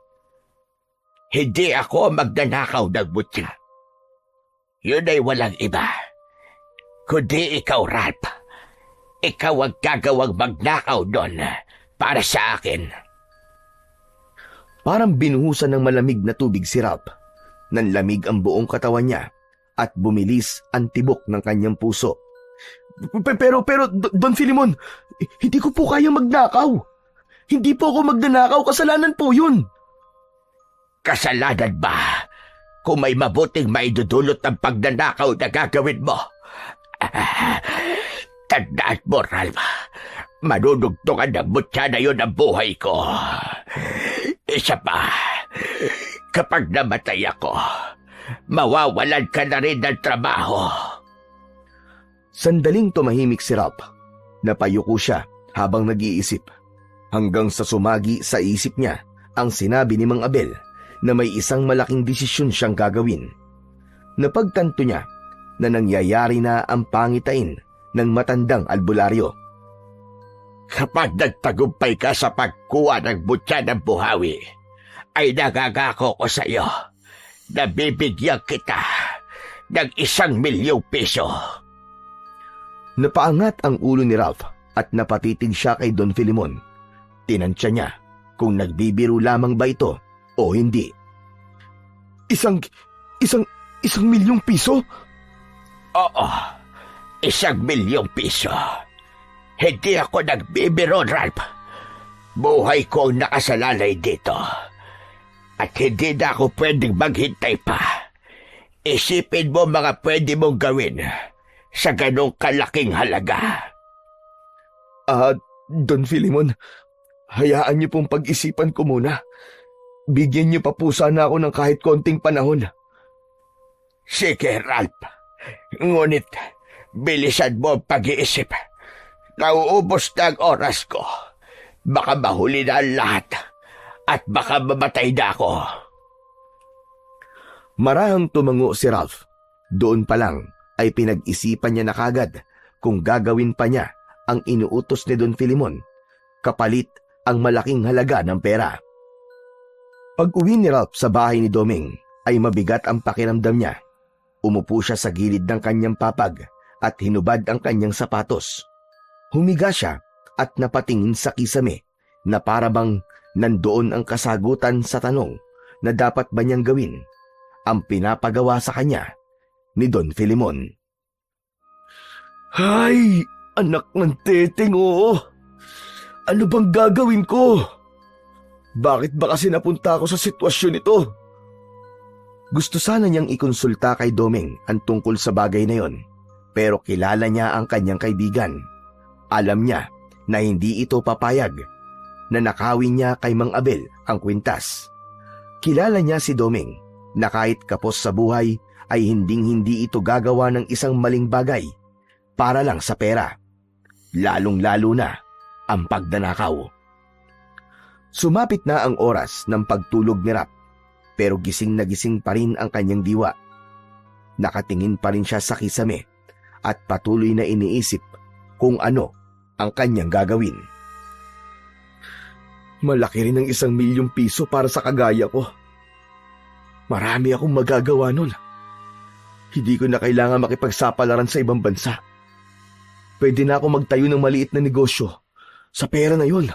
Hindi ako magnanakaw ng mutya. Yun ay walang iba. Kundi ikaw, Ralph. Ikaw ang gagawang magnakaw doon para sa akin. Parang binuhusan ng malamig na tubig si Ralph. Nanlamig ang buong katawan niya at bumilis ang tibok ng kanyang puso. Pero, Don Filimon, hindi ko po kaya magnakaw. Hindi po ako magnanakaw, kasalanan po yun. Kasalanan ba? Kung may mabuting maidudulot ng pagnanakaw na gagawin mo. Tandaan mo, Ralph. Manunugtungan ng mutya na yun ang buhay ko. Isa pa, kapag namatay ako, mawawalan ka na rin ng trabaho. Sandaling tumahimik si Ralph. Napayuko siya habang nag-iisip. Hanggang sa sumagi sa isip niya ang sinabi ni Mang Abel na may isang malaking desisyon siyang gagawin. Napagtanto niya na nangyayari na ang pangitain ng matandang albularyo. Kapag nagtagumpay ka sa pagkuha ng mutya ng buhawi, ay nagagako ko sa iyo na bibigyan kita ng 1,000,000 piso. Napaangat ang ulo ni Ralph at napatitig siya kay Don Filimon. Tinansya niya kung nagbibiro lamang ba ito o hindi. Isang milyong piso? Oo, 1,000,000 piso. Hindi ako nagbibiro, Ralph. Buhay ko ang nakasalalay dito. At hindi na ako pwedeng maghintay pa. Isipin mo mga pwede mong gawin sa ganong kalaking halaga. Don Filimon, hayaan niyo pong pag-isipan ko muna. Bigyan niyo pa po sana ako ng kahit konting panahon. Sige, Ralph. Ngunit, bilisan mo ang pag-iisip. Nauubos na ang oras ko. Baka mahuli na ang lahat at baka mamatay na ako. Marahang tumango si Ralph. Doon pa lang ay pinag-isipan niya na kagad kung gagawin pa niya ang inuutos ni Don Filimon, kapalit ang malaking halaga ng pera. Pag-uwi ni Ralph sa bahay ni Doming ay mabigat ang pakiramdam niya. Umupo siya sa gilid ng kanyang papag at hinubad ang kanyang sapatos. Humiga siya at napatingin sa kisame na parabang Nandoon ang kasagutan sa tanong na dapat ba niyang gawin ang pinapagawa sa kanya ni Don Filemon. Hay! Anak ng teteng, oo! Ano bang gagawin ko? Bakit ba kasi napunta ako sa sitwasyon ito? Gusto sana niyang ikonsulta kay Doming ang tungkol sa bagay na yon, pero kilala niya ang kanyang kaibigan. Alam niya na hindi ito papayag na nakawin niya kay Mang Abel ang kwintas. Kilala niya si Doming na kahit kapos sa buhay ay hinding-hindi ito gagawa ng isang maling bagay para lang sa pera. Lalong-lalo na ang pagdanakaw. Sumapit na ang oras ng pagtulog ni Rap, pero gising na gising pa rin ang kanyang diwa. Nakatingin pa rin siya sa kisame at patuloy na iniisip kung ano ang kanyang gagawin. Malaki rin ang 1,000,000 piso para sa kagaya ko. Marami akong magagawa nun. Hindi ko na kailangan makipagsapalaran sa ibang bansa. Pwede na ako magtayo ng maliit na negosyo sa pera na yon.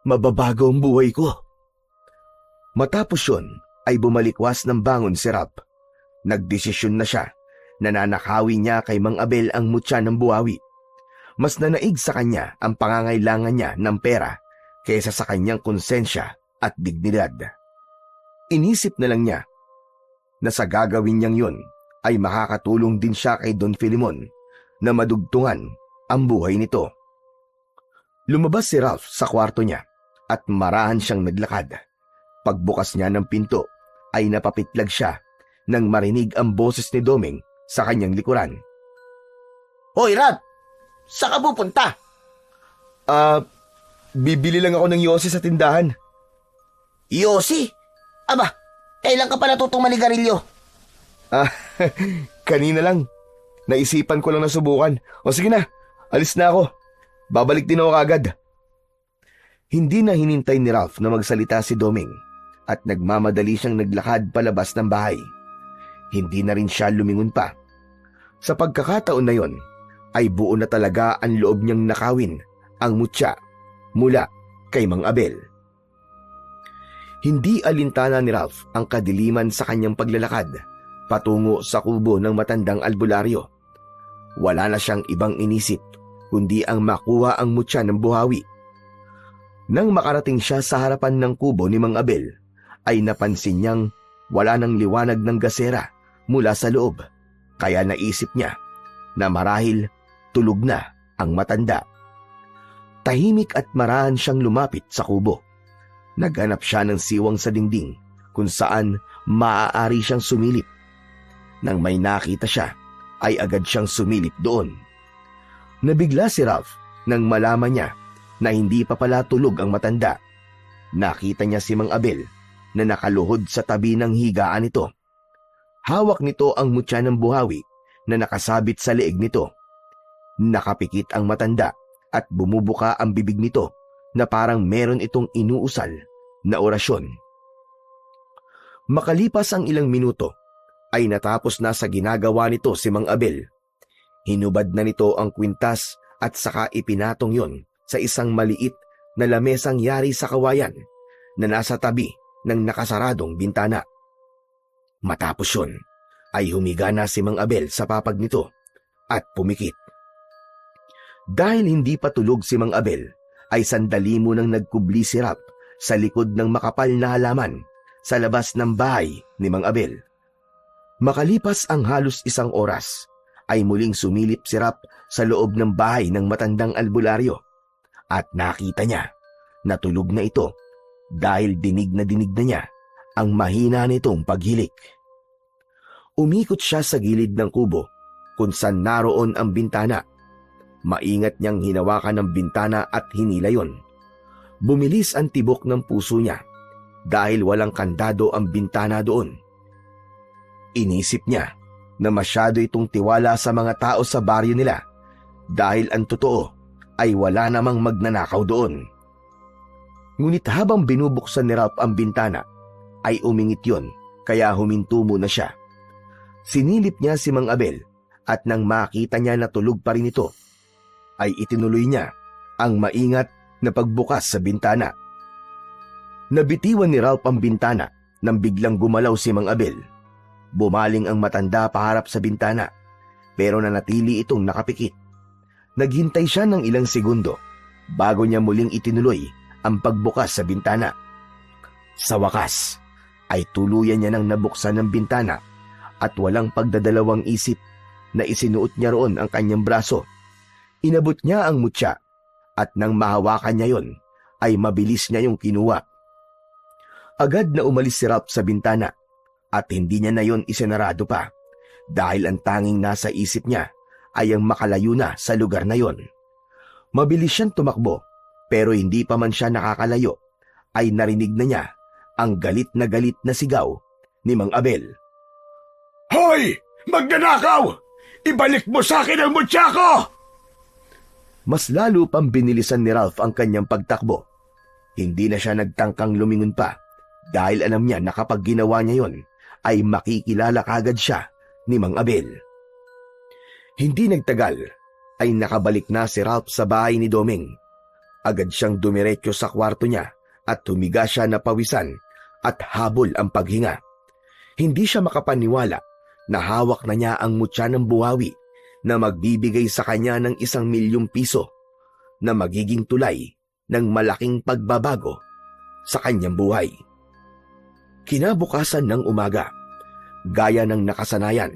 Mababago ang buhay ko. Matapos yun ay bumalikwas ng bangon si Rap. Nagdesisyon na siya na nanakawin niya kay Mang Abel ang mutya ng buhawi. Mas nanaig sa kanya ang pangangailangan niya ng pera kaysa sa kanyang konsensya at dignidad. Inisip na lang niya na sa gagawin niyang yun ay makakatulong din siya kay Don Filemon na madugtungan ang buhay nito. Lumabas si Ralph sa kwarto niya at marahan siyang naglakad. Pagbukas niya ng pinto ay napapitlag siya nang marinig ang boses ni Doming sa kanyang likuran. Hoy, Ralph! Saan ka pupunta? Bibili lang ako ng yosi sa tindahan. Yossi? Aba, kailan ka pa natutong manigarilyo? Kanina lang. Naisipan ko lang na subukan. O sige na, alis na ako. Babalik din ako agad. Hindi na hinintay ni Ralph na magsalita si Doming at nagmamadali siyang naglakad palabas ng bahay. Hindi na rin siya lumingon pa. Sa pagkakataon na yon, ay buo na talaga ang loob niyang nakawin ang mutya mula kay Mang Abel. Hindi alintana ni Ralph ang kadiliman sa kanyang paglalakad patungo sa kubo ng matandang albularyo. Wala na siyang ibang inisip kundi ang makuha ang mutya ng buhawi. Nang makarating siya sa harapan ng kubo ni Mang Abel, ay napansin niyang wala nang liwanag ng gasera mula sa loob, kaya naisip niya na marahil tulog na ang matanda. Tahimik at marahan siyang lumapit sa kubo. Naghanap siya ng siwang sa dingding kung saan maaari siyang sumilip. Nang may nakita siya, ay agad siyang sumilip doon. Nabigla si Ralph nang malaman niya na hindi pa pala tulog ang matanda. Nakita niya si Mang Abel na nakaluhod sa tabi ng higaan nito. Hawak nito ang mutya ng buhawi na nakasabit sa leeg nito. Nakapikit ang matanda at bumubuka ang bibig nito na parang meron itong inuusal na orasyon. Makalipas ang ilang minuto, ay natapos na sa ginagawa nito si Mang Abel. Hinubad na nito ang kwintas at saka ipinatong yon sa isang maliit na lamesang yari sa kawayan na nasa tabi ng nakasaradong bintana. Matapos yon, ay humiga na si Mang Abel sa papag nito at pumikit. Dahil hindi pa tulog si Mang Abel, ay sandali munang nagkubli si Rap sa likod ng makapal na halaman sa labas ng bahay ni Mang Abel. Makalipas ang halos 1 oras, ay muling sumilip si Rap sa loob ng bahay ng matandang albularyo at nakita niya na tulog na ito dahil dinig na niya ang mahina nitong paghilik. Umikot siya sa gilid ng kubo kung saan naroon ang bintana. Maingat niyang hinawakan ng bintana at hinila yon. Bumilis ang tibok ng puso niya dahil walang kandado ang bintana doon. Inisip niya na masyado itong tiwala sa mga tao sa baryo nila dahil ang totoo ay wala namang magnanakaw doon. Ngunit habang binubuksan ni Ralph ang bintana, ay umingit yon kaya huminto muna siya. Sinilip niya si Mang Abel at nang makita niya na tulog pa rin ito, ay itinuloy niya ang maingat na pagbukas sa bintana. Nabitiwan ni Ralph ang bintana nang biglang gumalaw si Mang Abel. Bumaling ang matanda paharap sa bintana, pero nanatili itong nakapikit. Naghintay siya ng ilang segundo bago niya muling itinuloy ang pagbukas sa bintana. Sa wakas, ay tuluyan niya nang nabuksan ng bintana at walang pagdadalawang isip na isinuot niya roon ang kanyang braso. Inabot niya ang mutya at nang mahawakan niya yon, ay mabilis niya yung kinuha. Agad na umalis si Ralph sa bintana at hindi niya na yon isinarado pa dahil ang tanging nasa isip niya ay ang makalayo na sa lugar na yon. Mabilis siyang tumakbo pero hindi pa man siya nakakalayo ay narinig na niya ang galit na sigaw ni Mang Abel. Hoy! Magnanakaw! Ibalik mo sa akin ang mutya ko! Mas lalo pang binilisan ni Ralph ang kanyang pagtakbo. Hindi na siya nagtangkang lumingon pa dahil alam niya na kapag ginawa niya yon ay makikilala kagad siya ni Mang Abel. Hindi nagtagal ay nakabalik na si Ralph sa bahay ni Doming. Agad siyang dumiretso sa kwarto niya at humiga siya na pawisan at habol ang paghinga. Hindi siya makapaniwala na hawak na niya ang mutya ng buhawi na magbibigay sa kanya ng 1,000,000 piso na magiging tulay ng malaking pagbabago sa kanyang buhay. Kinabukasan ng umaga, gaya ng nakasanayan,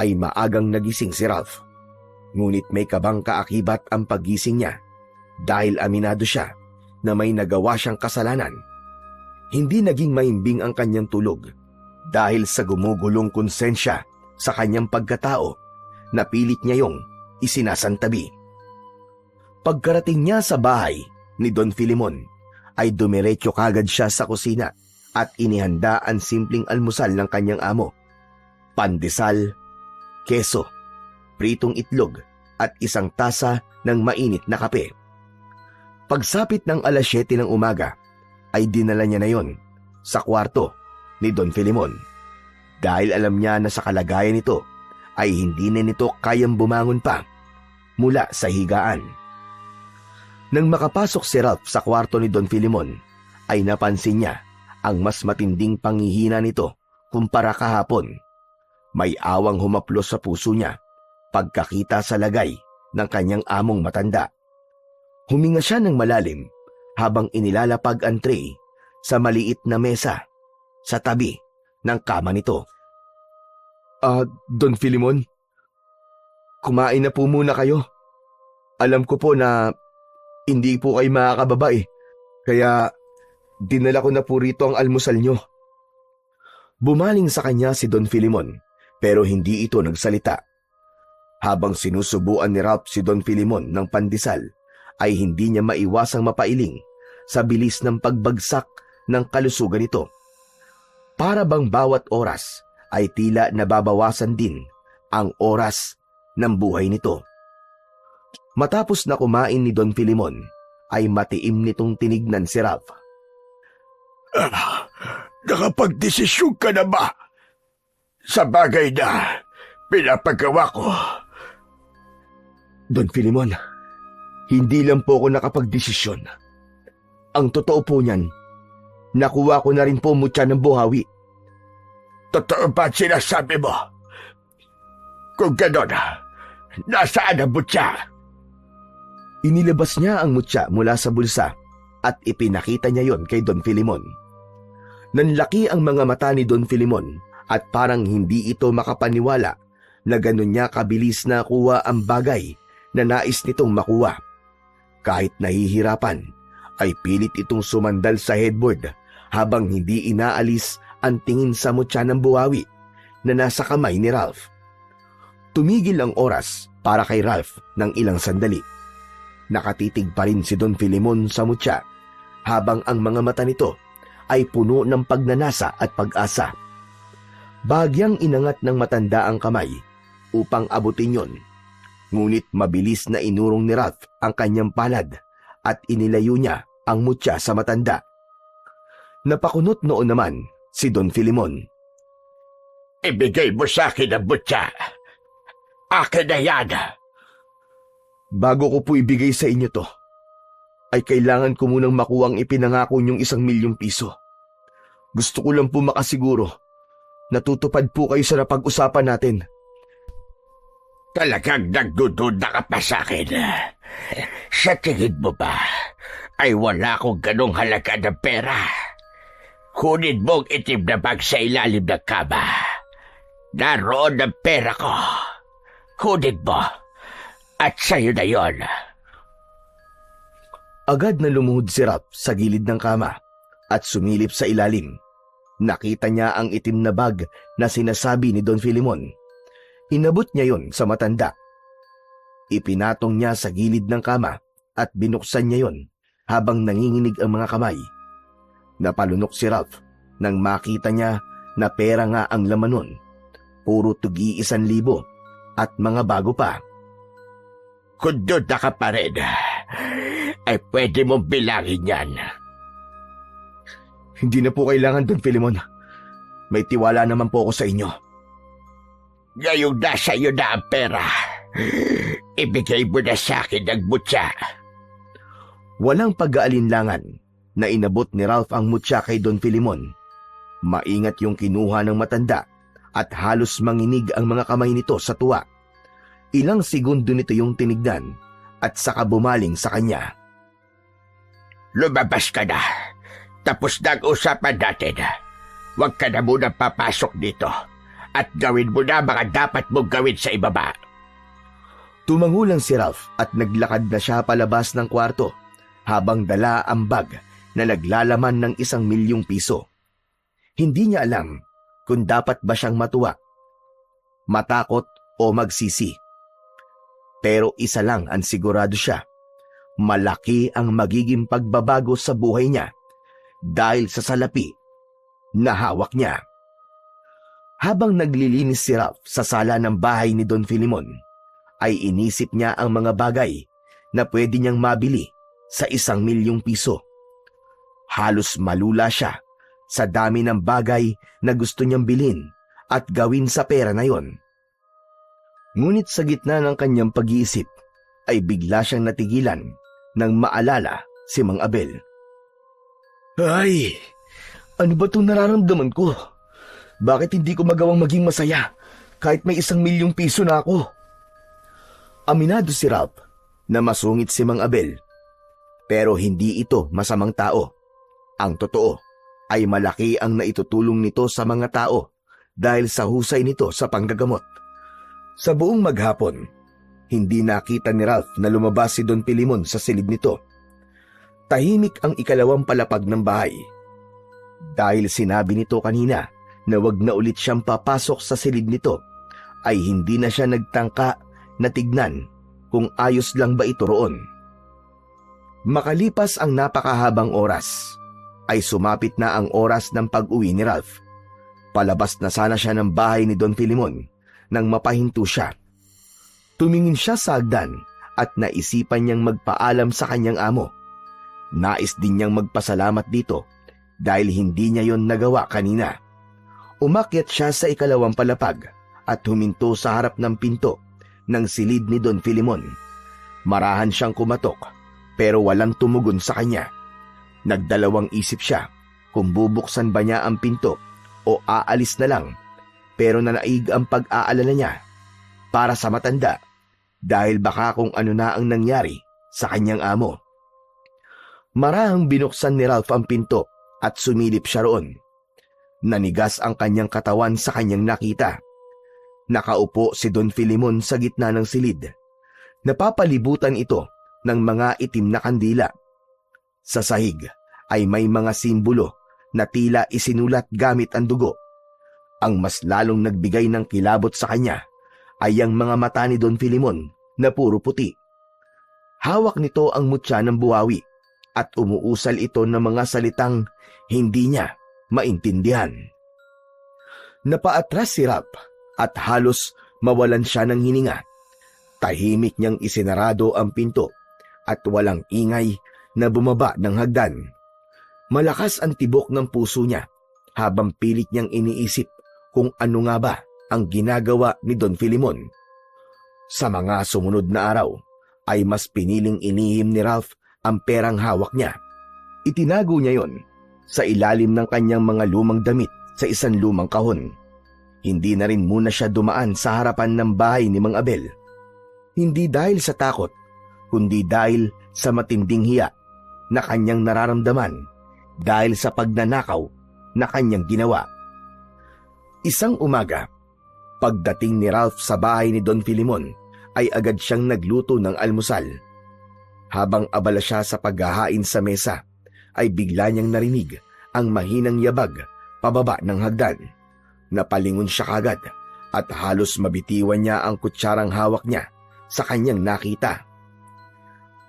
ay maagang nagising si Ralph. Ngunit may kabang kaakibat ang paggising niya dahil aminado siya na may nagawa siyang kasalanan. Hindi naging mahimbing ang kanyang tulog dahil sa gumugulong konsensya sa kanyang pagkatao na pilit niya yung isinasantabi. Pagkarating niya sa bahay ni Don Filimon, ay dumiretso kagad siya sa kusina at inihanda ang simpleng almusal ng kanyang amo. Pandesal, keso, pritong itlog at 1 tasa ng mainit na kape. Pagsapit ng 7:00 ng umaga, ay dinala niya na yon sa kwarto ni Don Filimon dahil alam niya na sa kalagayan nito ay hindi na nito kayang bumangon pa mula sa higaan. Nang makapasok si Ralph sa kwarto ni Don Filimon, ay napansin niya ang mas matinding panghihina nito kumpara kahapon. May awang humaplos sa puso niya pagkakita sa lagay ng kanyang among matanda. Huminga siya ng malalim habang inilalapag ang tray sa maliit na mesa sa tabi ng kama nito. Don Filimon, kumain na po muna kayo. Alam ko po na hindi po kayo makakababa kaya dinala ko na po rito ang almusal nyo. Bumaling sa kanya si Don Filimon pero hindi ito nagsalita. Habang sinusubuan ni Ralph si Don Filimon ng pandesal, ay hindi niya maiwasang mapailing sa bilis ng pagbagsak ng kalusugan nito. Para bang bawat oras ay tila nababawasan din ang oras ng buhay nito. Matapos na kumain ni Don Filimon, ay matiim nitong tinignan si Ralph. Nakapagdesisyon ka na ba? Sa bagay na pinapagawa ko. Don Filimon, hindi lang po ako nakapagdesisyon. Ang totoo po niyan, nakuha ko na rin po mutya ng buhawi. Totoo ba sinasabi mo? Kung gano'n, nasaan ang mutya? Inilabas niya ang mutya mula sa bulsa at ipinakita niya yon kay Don Filimon. Nanlaki ang mga mata ni Don Filimon at parang hindi ito makapaniwala na gano'n niya kabilis na kuha ang bagay na nais nitong makuha. Kahit nahihirapan, ay pilit itong sumandal sa headboard habang hindi inaalis ang tingin sa mutya ng buhawi na nasa kamay ni Ralph. Tumigil ang oras para kay Ralph ng ilang sandali. Nakatitig pa rin si Don Filimon sa mutya habang ang mga mata nito ay puno ng pagnanasa at pag-asa. Bagyang inangat ng matanda ang kamay upang abutin yon. Ngunit mabilis na inurong ni Ralph ang kanyang palad at inilayo niya ang mutya sa matanda. Napakunot noon naman si Don Filimon. Ibigay mo sa akin ang mutya. Akin na yan. Bago ko po ibigay sa inyo to, ay kailangan ko munang makuha ang ipinangako niyong 1,000,000 piso. Gusto ko lang po makasiguro na tutupad po kayo sa napag-usapan natin. Talagang nagdududa ka pa sa akin. Sa tingin mo ba ay wala akong ganong halaga ng pera? Kunin mo ang itim na bag sa ilalim ng kama. Naroon ang pera ko. Kunin mo. At sa'yo na yon. Agad na lumuhod si Ralph sa gilid ng kama at sumilip sa ilalim. Nakita niya ang itim na bag na sinasabi ni Don Filimon. Inabot niya yon sa matanda. Ipinatong niya sa gilid ng kama at binuksan niya yon habang nanginginig ang mga kamay. Napalunok si Ralph nang makita niya na pera nga ang laman nun. Puro tugi 1,000 at mga bago pa. Kung duda ka pa rin, ay pwede mong bilangin yan. Hindi na po kailangan, Don Filimon. May tiwala naman po ako sa inyo. Ngayong nasa iyo na ang pera, ibigay mo na sa akin ang mutya. Walang pag-aalinlangan na inabot ni Ralph ang mutya kay Don Filimon. Maingat yung kinuha ng matanda at halos manginig ang mga kamay nito sa tuwa. Ilang segundo nito yung tinignan at saka bumaling sa kanya. Lumabas ka na. Tapos na ang usapan natin. Huwag ka na muna papasok dito. At gawin mo na mga dapat mong gawin sa ibaba. Tumangulang si Ralph at naglakad na siya palabas ng kwarto habang dala ang bag na naglalaman ng 1,000,000 piso. Hindi niya alam kung dapat ba siyang matuwa, matakot o magsisi. Pero isa lang ang sigurado siya. Malaki ang magiging pagbabago sa buhay niya dahil sa salapi na hawak niya. Habang naglilinis si Ralph sa sala ng bahay ni Don Filimon, ay inisip niya ang mga bagay na pwede niyang mabili sa 1,000,000 piso. Halos malula siya sa dami ng bagay na gusto niyang bilhin at gawin sa pera na yon. Ngunit sa gitna ng kanyang pag-iisip, ay bigla siyang natigilan nang maalala si Mang Abel. Ay, ano ba itong nararamdaman ko? Bakit hindi ko magawang maging masaya kahit may 1,000,000 piso na ako? Aminado si Ralph na masungit si Mang Abel. Pero hindi ito masamang tao. Ang totoo ay malaki ang naitutulong nito sa mga tao dahil sa husay nito sa panggagamot. Sa buong maghapon, hindi nakita ni Ralph na lumabas si Don Filimon sa silid nito. Tahimik ang ikalawang palapag ng bahay. Dahil sinabi nito kanina na wag na ulit siyang papasok sa silid nito, ay hindi na siya nagtangka na tignan kung ayos lang ba ito roon. Makalipas ang napakahabang oras, ay sumapit na ang oras ng pag-uwi ni Ralph. Palabas na sana siya ng bahay ni Don Filimon nang mapahinto siya. Tumingin siya sa hagdan at naisipan niyang magpaalam sa kanyang amo. Nais din niyang magpasalamat dito dahil hindi niya yon nagawa kanina. Umakyat siya sa ikalawang palapag at huminto sa harap ng pinto ng silid ni Don Filimon. Marahan siyang kumatok pero walang tumugon sa kanya. Nagdalawang isip siya kung bubuksan ba niya ang pinto o aalis na lang, pero nanaig ang pag-aalala niya para sa matanda dahil baka kung ano na ang nangyari sa kanyang amo. Marahang binuksan ni Ralph ang pinto at sumilip siya roon. Nanigas ang kanyang katawan sa kanyang nakita. Nakaupo si Don Filimon sa gitna ng silid. Napapalibutan ito ng mga itim na kandila. Sa sahig ay may mga simbolo na tila isinulat gamit ang dugo. Ang mas lalong nagbigay ng kilabot sa kanya ay ang mga mata ni Don Filimon na puro puti. Hawak nito ang mutya ng buwawi at umuusal ito ng mga salitang hindi niya maintindihan. Napaatras si Ralph at halos mawalan siya ng hininga. Tahimik niyang isinarado ang pinto at walang ingay na bumaba ng hagdan. Malakas ang tibok ng puso niya habang pilit niyang iniisip kung ano nga ba ang ginagawa ni Don Filimon. Sa mga sumunod na araw ay mas piniling inihim ni Ralph ang perang hawak niya. Itinago niya yon sa ilalim ng kanyang mga lumang damit sa isang lumang kahon. Hindi na rin muna siya dumaan sa harapan ng bahay ni Mang Abel. Hindi dahil sa takot, kundi dahil sa matinding hiya na kanyang nararamdaman dahil sa pagnanakaw na kanyang ginawa. Isang umaga, pagdating ni Ralph sa bahay ni Don Filimon, ay agad siyang nagluto ng almusal. Habang abala siya sa paghahain sa mesa, ay bigla niyang narinig ang mahinang yabag pababa ng hagdan. Napalingon siya kagad at halos mabitiwan niya ang kutsarang hawak niya sa kanyang nakita.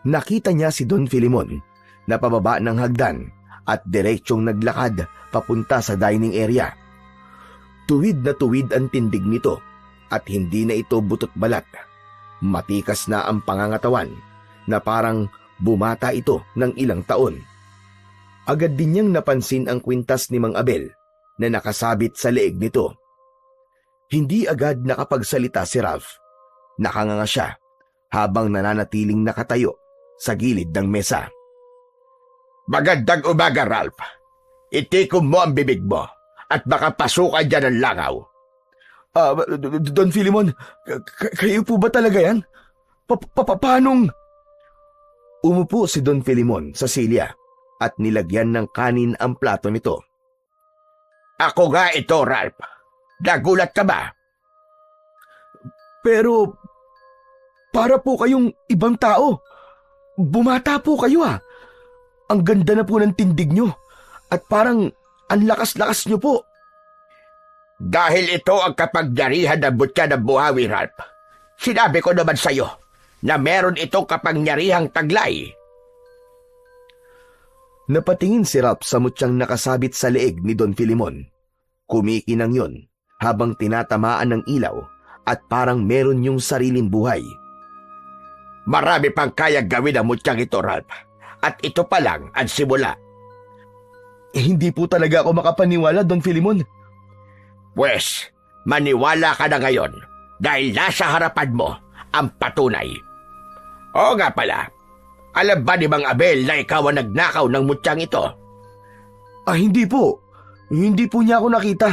Nakita niya si Don Filimon na pababa ng hagdan at diretsyong naglakad papunta sa dining area. Tuwid na tuwid ang tindig nito at hindi na ito butot balat. Matikas na ang pangangatawan na parang bumata ito ng ilang taon. Agad din niyang napansin ang kwintas ni Mang Abel na nakasabit sa leeg nito. Hindi agad nakapagsalita si Ralph. Nakanganga siya habang nananatiling nakatayo sa gilid ng mesa. Magandang umaga, Ralph. Itikom mo ang bibig mo at baka pasukan dyan ng langaw. Don Filimon, kayo po ba talaga yan? Paanong? Umupo si Don Filimon sa silya at nilagyan ng kanin ang plato nito. Ako nga ito, Ralph. Nagulat ka ba? Pero, para po kayong ibang tao. Bumata po kayo Ang ganda na po ng tindig nyo at parang ang lakas-lakas nyo po. Dahil ito ang kapangyarihan ng butya ng buhawi, Ralph. Sinabi ko naman sa'yo na meron itong kapangyarihang taglay. Napatingin si Ralph sa mutyang nakasabit sa leeg ni Don Filimon. Kumikinang yon habang tinatamaan ng ilaw at parang meron yung sariling buhay. Marami pang kayang gawin ang mutyang ito, Ralph. At ito pa lang ang simula. Hindi po talaga ako makapaniwala, Don Filimon. Pwes, maniwala ka na ngayon dahil nasa harapan mo ang patunay. Oo nga pala, alam ba ni Mang Abel na ikaw ang nagnakaw ng mutyang ito? Hindi po. Hindi po niya ako nakita.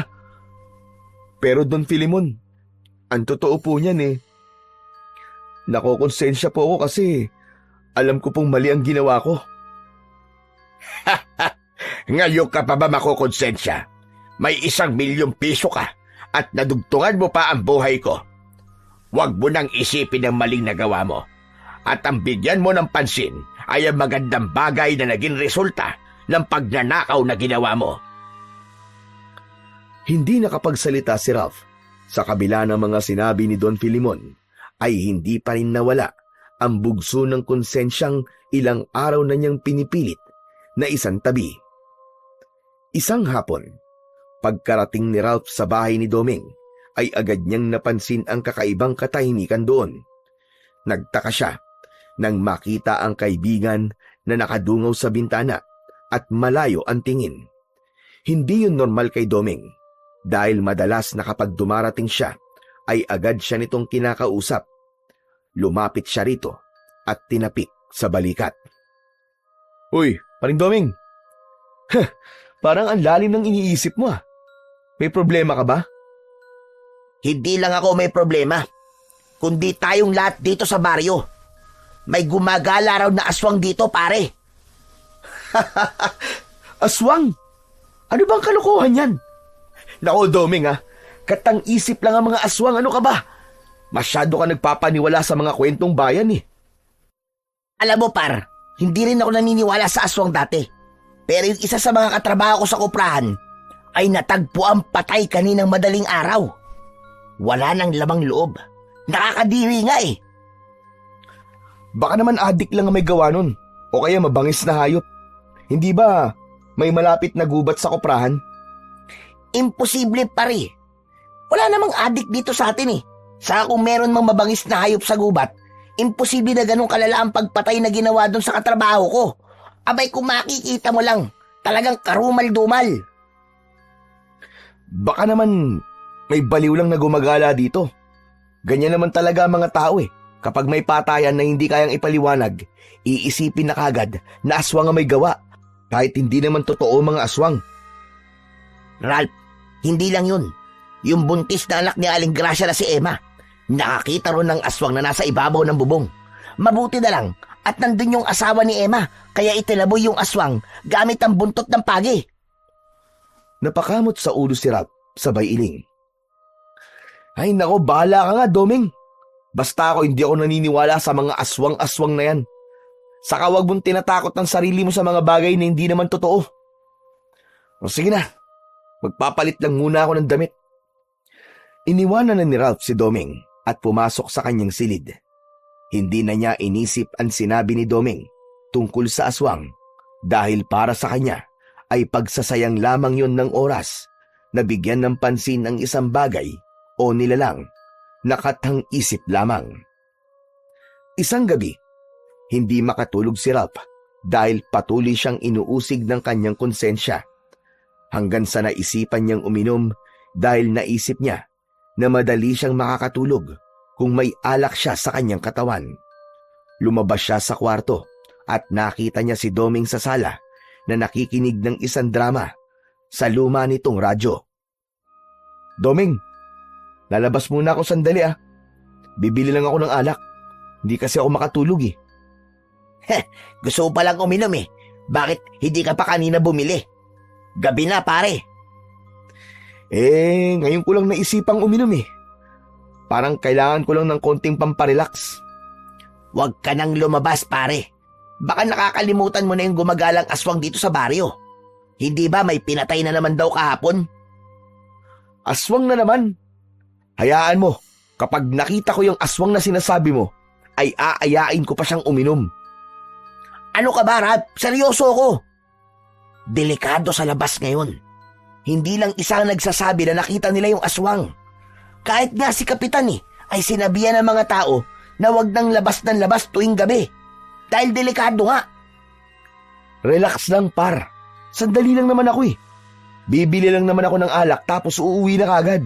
Pero Don Filimon, ang totoo po niyan nakokonsensya po ako kasi alam ko pong mali ang ginawa ko. Ngayon ka pa ba makukonsensya? May 1,000,000 piso ka at nadugtungan mo pa ang buhay ko. Huwag mo nang isipin ang maling nagawa mo. At ang bigyan mo ng pansin ay ang magandang bagay na naging resulta ng pagnanakaw na ginawa mo. Hindi nakapagsalita si Ralph. Sa kabila ng mga sinabi ni Don Filimon, ay hindi pa rin nawala ang bugso ng konsensyang ilang araw na niyang pinipilit na isang tabi. Isang hapon, pagkarating ni Ralph sa bahay ni Doming, ay agad niyang napansin ang kakaibang katahimikan doon. Nagtaka siya nang makita ang kaibigan na nakadungaw sa bintana at malayo ang tingin. Hindi yun normal kay Doming dahil madalas na kapag dumarating siya ay agad siya nitong kinakausap. Lumapit siya rito at tinapik sa balikat. Uy, paring Doming! Parang ang lalim ng iniisip mo May problema ka ba? Hindi lang ako may problema, kundi tayong lahat dito sa baryo. May gumagala raw na aswang dito, pare. Aswang? Ano bang kalokohan yan? Nako, Doming katang isip lang ang mga aswang, ano ka ba? Masyado ka nagpapaniwala sa mga kwentong bayan Alam mo, par, hindi rin ako naniniwala sa aswang dati. Pero yung isa sa mga katrabaho ko sa kuprahan ay natagpo ang patay kaninang madaling araw. Wala nang lamang loob. Nakakadiri nga Baka naman adik lang ang may gawa nun, o kaya mabangis na hayop. Hindi ba may malapit na gubat sa kuprahan? Imposible, pare. Wala namang adik dito sa atin Saka kung meron mang mabangis na hayop sa gubat, imposible na ganun kalala ang pagpatay na ginawa doon sa katrabaho ko. Abay, kung makikita mo lang, talagang karumal-dumal. Baka naman may baliw lang na gumagala dito. Ganyan naman talaga ang mga tao Kapag may patayan na hindi kayang ipaliwanag, iisipin na kagad na aswang ang may gawa, kahit hindi naman totoo mga aswang. Ralph, hindi lang yun. Yung buntis na anak ni Aling Gracia na si Emma, nakakita ron ng aswang na nasa ibabaw ng bubong. Mabuti na lang at nandun yung asawa ni Emma, kaya itinaboy yung aswang gamit ang buntot ng pagi. Napakamot sa ulo si Ralph, sabay iling. Ay nako, bahala ka nga, Doming. Basta hindi ako naniniwala sa mga aswang-aswang na yan. Saka wag mong tinatakot ang sarili mo sa mga bagay na hindi naman totoo. O sige na, magpapalit lang muna ako ng damit. Iniwanan na ni Ralph si Doming at pumasok sa kanyang silid. Hindi na niya inisip ang sinabi ni Doming tungkol sa aswang dahil para sa kanya ay pagsasayang lamang yon ng oras na bigyan ng pansin ang isang bagay o nilalang na katang isip lamang. Isang gabi, hindi makatulog si Ralph dahil patuloy siyang inuusig ng kanyang konsensya hanggang sa naisipan niyang uminom dahil naisip niya na madali siyang makakatulog kung may alak siya sa kanyang katawan. Lumabas siya sa kwarto at nakita niya si Doming sa sala na nakikinig ng isang drama sa luma nitong radyo. Doming, lalabas muna ako sandali ah. Bibili lang ako ng alak. Hindi kasi ako makatulog eh. Gusto ko palang uminom eh. Bakit hindi ka pa kanina bumili? Gabi na pare. Ngayon ko lang naisipang uminom eh. Parang kailangan ko lang ng konting pamparelax. Huwag ka nang lumabas pare. Baka nakakalimutan mo na yung gumagalang aswang dito sa baryo. Hindi ba may pinatay na naman daw kahapon? Aswang na naman. Hayaan mo, kapag nakita ko yung aswang na sinasabi mo, ay aayain ko pa siyang uminom. Ano ka ba, Ralph? Seryoso ko. Delikado sa labas ngayon. Hindi lang isa ang nagsasabi na nakita nila yung aswang. Kahit nga si Kapitan ay sinabihan ng mga tao na wag nang labas ng labas tuwing gabi. Dahil delikado nga. Relax lang par. Sandali lang naman ako eh. Bibili lang naman ako ng alak tapos uuwi na kagad.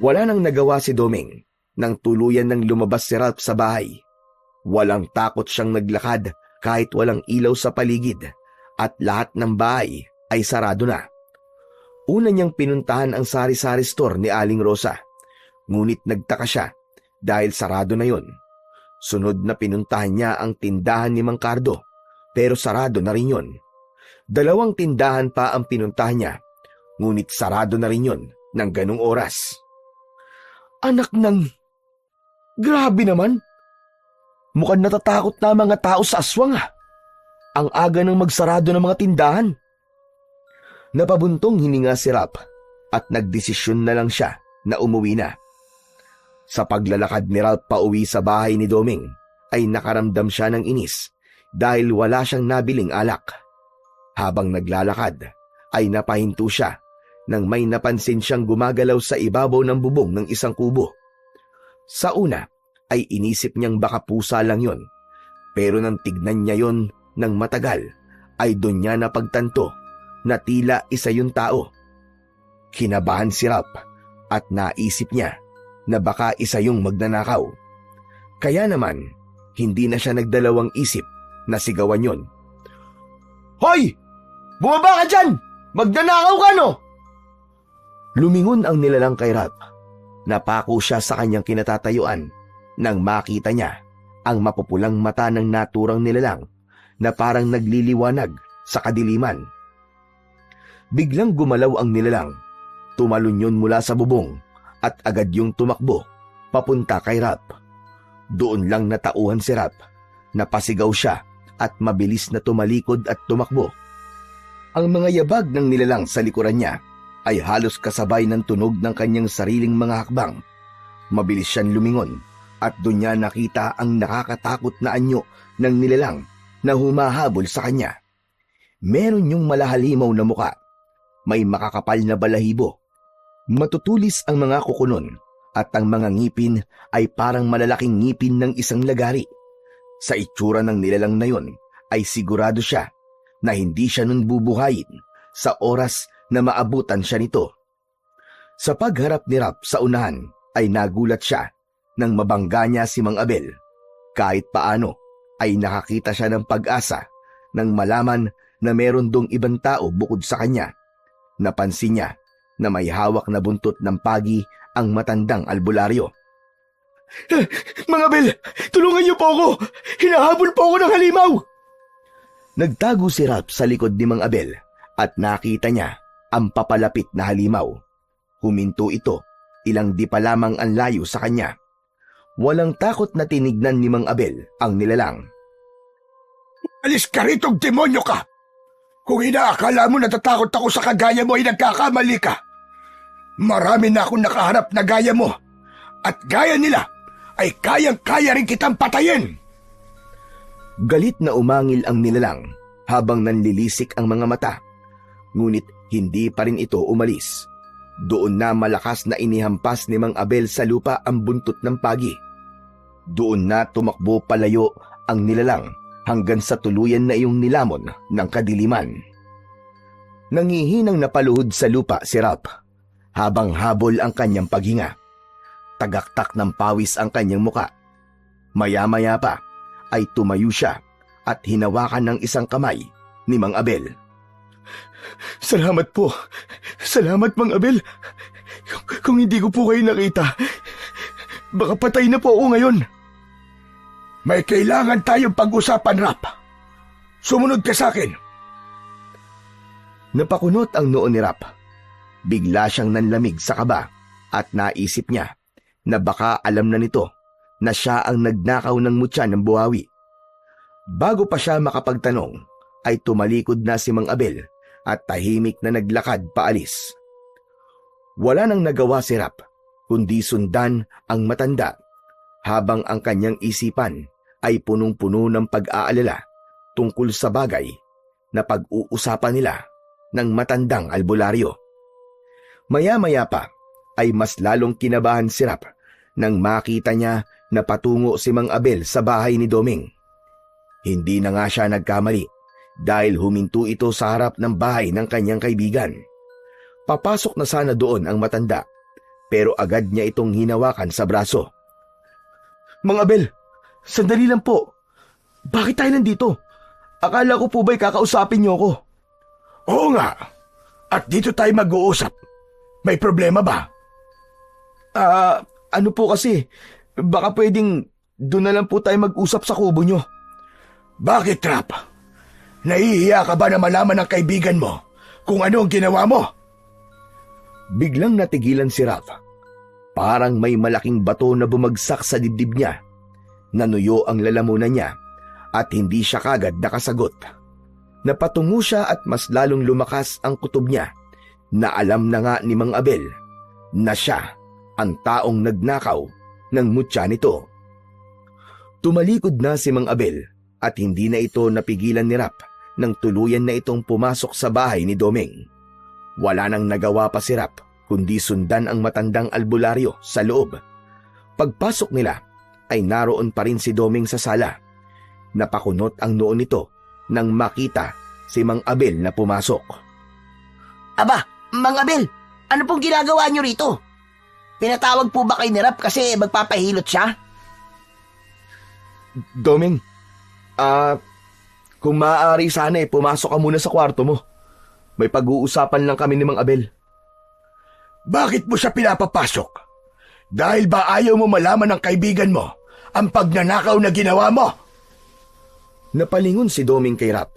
Wala nang nagawa si Doming nang tuluyan nang lumabas si Ralph sa bahay. Walang takot siyang naglakad kahit walang ilaw sa paligid at lahat ng bahay ay sarado na. Una niyang pinuntahan ang sari-sari store ni Aling Rosa, ngunit nagtaka siya dahil sarado na yon. Sunod na pinuntahan niya ang tindahan ni Mang Cardo, pero sarado na rin yon. 2 tindahan pa ang pinuntahan niya, ngunit sarado na rin yon ng ganung oras. Anak ng... Grabe naman! Mukhang natatakot na mga tao sa aswang ah. Ang aga ng magsarado ng mga tindahan. Napabuntong hininga si Ralph at nagdesisyon na lang siya na umuwi na. Sa paglalakad ni Ralph pauwi sa bahay ni Doming ay nakaramdam siya ng inis dahil wala siyang nabiling alak. Habang naglalakad ay napahinto siya nang may napansin siyang gumagalaw sa ibabaw ng bubong ng isang kubo. Sa una ay inisip niyang baka pusa lang yon, pero nang tignan niya yon ng matagal ay doon niya napagtanto na tila isa yung tao. Kinabahan si Ralph at naisip niya na baka isa yung magnanakaw. Kaya naman, hindi na siya nagdalawang isip na sigawan yon. Hoy! Bumaba ka dyan! Magnanakaw ka no! Lumingon ang nilalang kay Ralph. Napako siya sa kanyang kinatatayuan nang makita niya ang mapupulang mata ng naturang nilalang na parang nagliliwanag sa kadiliman. Biglang gumalaw ang nilalang, tumalon yun mula sa bubong at agad yung tumakbo papunta kay Ralph. Doon lang natauhan si Ralph, napasigaw siya at mabilis na tumalikod at tumakbo. Ang mga yabag ng nilalang sa likuran niya ay halos kasabay ng tunog ng kanyang sariling mga hakbang. Mabilis siyang lumingon at doon niya nakita ang nakakatakot na anyo ng nilalang na humahabol sa kanya. Meron yung malahalimaw na muka, may makakapal na balahibo, matutulis ang mga kukunon at ang mga ngipin ay parang malalaking ngipin ng isang lagari. Sa itsura ng nilalang na yon ay sigurado siya na hindi siya nun bubuhayin sa oras na maabutan siya nito. Sa pagharap ni Ralph sa unahan ay nagulat siya nang mabangga niya si Mang Abel. Kahit paano ay nakakita siya ng pag-asa nang malaman na meron dong ibang tao bukod sa kanya. Napansin niya na may hawak na buntot ng pagi ang matandang albularyo. Mang Abel, tulungan niyo po ako! Hinahabol po ako ng halimaw! Nagtago si Ralph sa likod ni Mang Abel at nakita niya ang papalapit na halimaw. Huminto ito, ilang di pa lamang ang layo sa kanya. Walang takot na tinignan ni Mang Abel ang nilalang. Alis ka rito, demonyo ka! Kung inaakala mo natatakot ako sa kagaya mo ay nagkakamali ka. Marami na akong nakaharap na gaya mo at gaya nila ay kayang-kaya rin kitang patayin. Galit na umangil ang nilalang habang nanlilisik ang mga mata. Ngunit hindi pa rin ito umalis. Doon na malakas na inihampas ni Mang Abel sa lupa ang buntot ng pagi. Doon na tumakbo palayo ang nilalang hanggang sa tuluyan na iyong nilamon ng kadiliman. Nangihinang napaluhod sa lupa si Ralph habang habol ang kanyang paghinga. Tagaktak ng pawis ang kanyang muka. Maya-maya pa ay tumayo siya at hinawakan ng isang kamay ni Mang Abel. Salamat po. Salamat, Mang Abel. Kung hindi ko po kayo nakita, baka patay na po ako ngayon. May kailangan tayong pag-usapan, Rap. Sumunod ka sa akin. Napakunot ang noo ni Rap. Bigla siyang nanlamig sa kaba at naisip niya na baka alam na nito na siya ang nagnakaw ng mutya ng buhawi. Bago pa siya makapagtanong, ay tumalikod na si Mang Abel at tahimik na naglakad paalis. Wala nang nagawa si Rap kundi sundan ang matanda habang ang kanyang isipan ay punong-puno ng pag-aalala tungkol sa bagay na pag-uusapan nila ng matandang albularyo. Maya-maya pa ay mas lalong kinabahan si Rap nang makita niya na patungo si Mang Abel sa bahay ni Doming. Hindi na nga siya nagkamali dahil huminto ito sa harap ng bahay ng kanyang kaibigan. Papasok na sana doon ang matanda pero agad niya itong hinawakan sa braso. Mang Abel, sandali lang po. Bakit tayo nandito? Akala ko po ba'y kakausapin niyo ako? Oo nga. At dito tayo mag-uusap. May problema ba? Ano po kasi? Baka pwedeng doon na lang po tayo mag-usap sa kubo niyo. Bakit, Rap? Nahihiya ka ba na malaman ng kaibigan mo kung ano ang ginawa mo? Biglang natigilan si Ralph. Parang may malaking bato na bumagsak sa dibdib niya. Nanuyo ang lalamunan niya at hindi siya kagad nakasagot. Napatungo siya at mas lalong lumakas ang kutob niya na alam na nga ni Mang Abel na siya ang taong nagnakaw ng mutya nito. Tumalikod na si Mang Abel at hindi na ito napigilan ni Rap nang tuluyan na itong pumasok sa bahay ni Doming. Wala nang nagawa pa si Rap kundi sundan ang matandang albularyo sa loob. Pagpasok nila ay naroon pa rin si Doming sa sala. Napakunot ang noo nito nang makita si Mang Abel na pumasok. Aba, Mang Abel, ano pong ginagawa niyo rito? Pinatawag po ba kay ni Rap kasi magpapahilot siya? Doming, kung maaari sana pumasok ka muna sa kwarto mo. May pag-uusapan lang kami ni Mang Abel. Bakit mo siya pinapapasok? Dahil ba ayaw mo malaman ng kaibigan mo ang pagnanakaw na ginawa mo? Napalingon si Doming kay Rap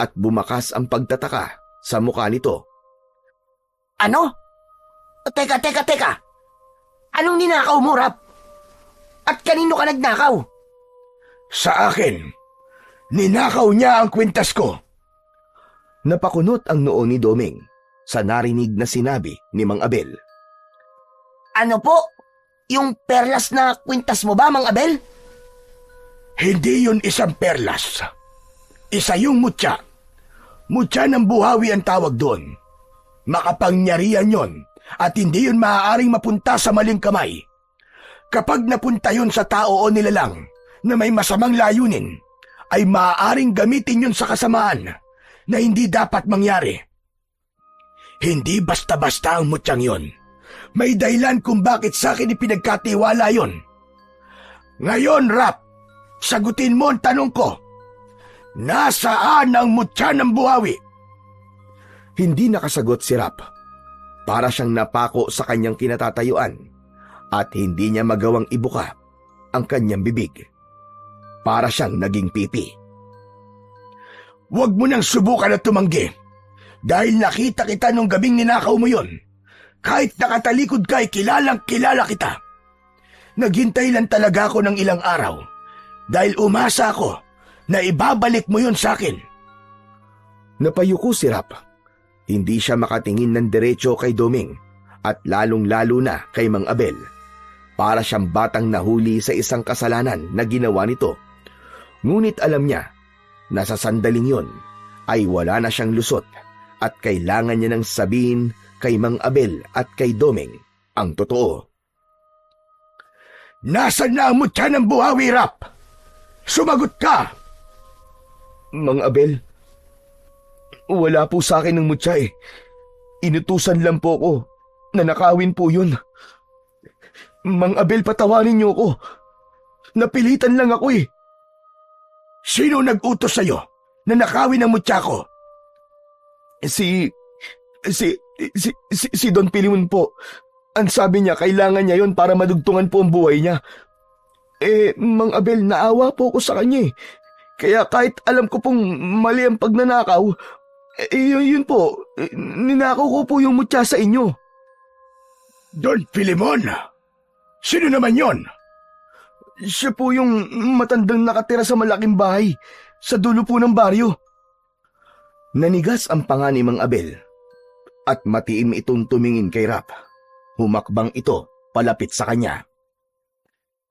at bumakas ang pagtataka sa mukha nito. Ano? Teka. Anong ninakaw mo, Rap? At kanino ka nagnakaw? Sa akin, ninakaw niya ang kwintas ko. Napakunot ang noo ni Doming sa narinig na sinabi ni Mang Abel. Ano po? Yung perlas na kwintas mo ba, Mang Abel? Hindi yun isang perlas. Isa yung mutya. Mutya ng buhawi ang tawag doon. Makapangyarihan yon at hindi yun maaaring mapunta sa maling kamay. Kapag napunta yun sa tao o nilalang na may masamang layunin, ay maaaring gamitin yun sa kasamaan na hindi dapat mangyari. Hindi basta-basta ang mutyang yon. May dahilan kung bakit sa akin ipinagkatiwala yon. Ngayon, Rap, sagutin mo ang tanong ko. Nasaan ang mutya ng buhawi? Hindi nakasagot si Rap. Para siyang napako sa kanyang kinatatayuan at hindi niya magawang ibuka ang kanyang bibig. Para siyang naging pipi. Huwag mo nang subukan na tumanggi. Dahil nakita kita nung gabing ninakaw mo yon. Kahit nakatalikod ka ay kilalang kilala kita. Naghintay lang talaga ako ng ilang araw. Dahil umasa ako na ibabalik mo yon sa akin. Napayuko si Rap. Hindi siya makatingin ng diretso kay Doming at lalong-lalo na kay Mang Abel. Para siyang batang nahuli sa isang kasalanan na ginawa nito. Ngunit alam niya na sa sandaling yon ay wala na siyang lusot at kailangan niya nang sabihin kay Mang Abel at kay Doming ang totoo. Nasaan na ang mutya ng buhawi, Rap? Sumagot ka! Mang Abel, wala po sa akin ng mutya eh. Inutusan lang po ko na nakawin po yun. Mang Abel, patawarin niyo ko. Napilitan lang ako eh. Sino nag-utos sa'yo na nakawin ang mutya ko? Si Don Pilimon po. Ang sabi niya, kailangan niya yon para madugtungan po ang buhay niya. Mang Abel, naawa po ko sa kanya eh. Kaya kahit alam ko pong mali ang pagnanakaw, yun po, ninakaw ko po yung mutya sa inyo. Don Filimon? Sino naman yon? Siya po yung matandang nakatira sa malaking bahay, sa dulo po ng baryo. Nanigas ang panga ni Mang Abel, at matiim itong tumingin kay Rap. Humakbang ito palapit sa kanya.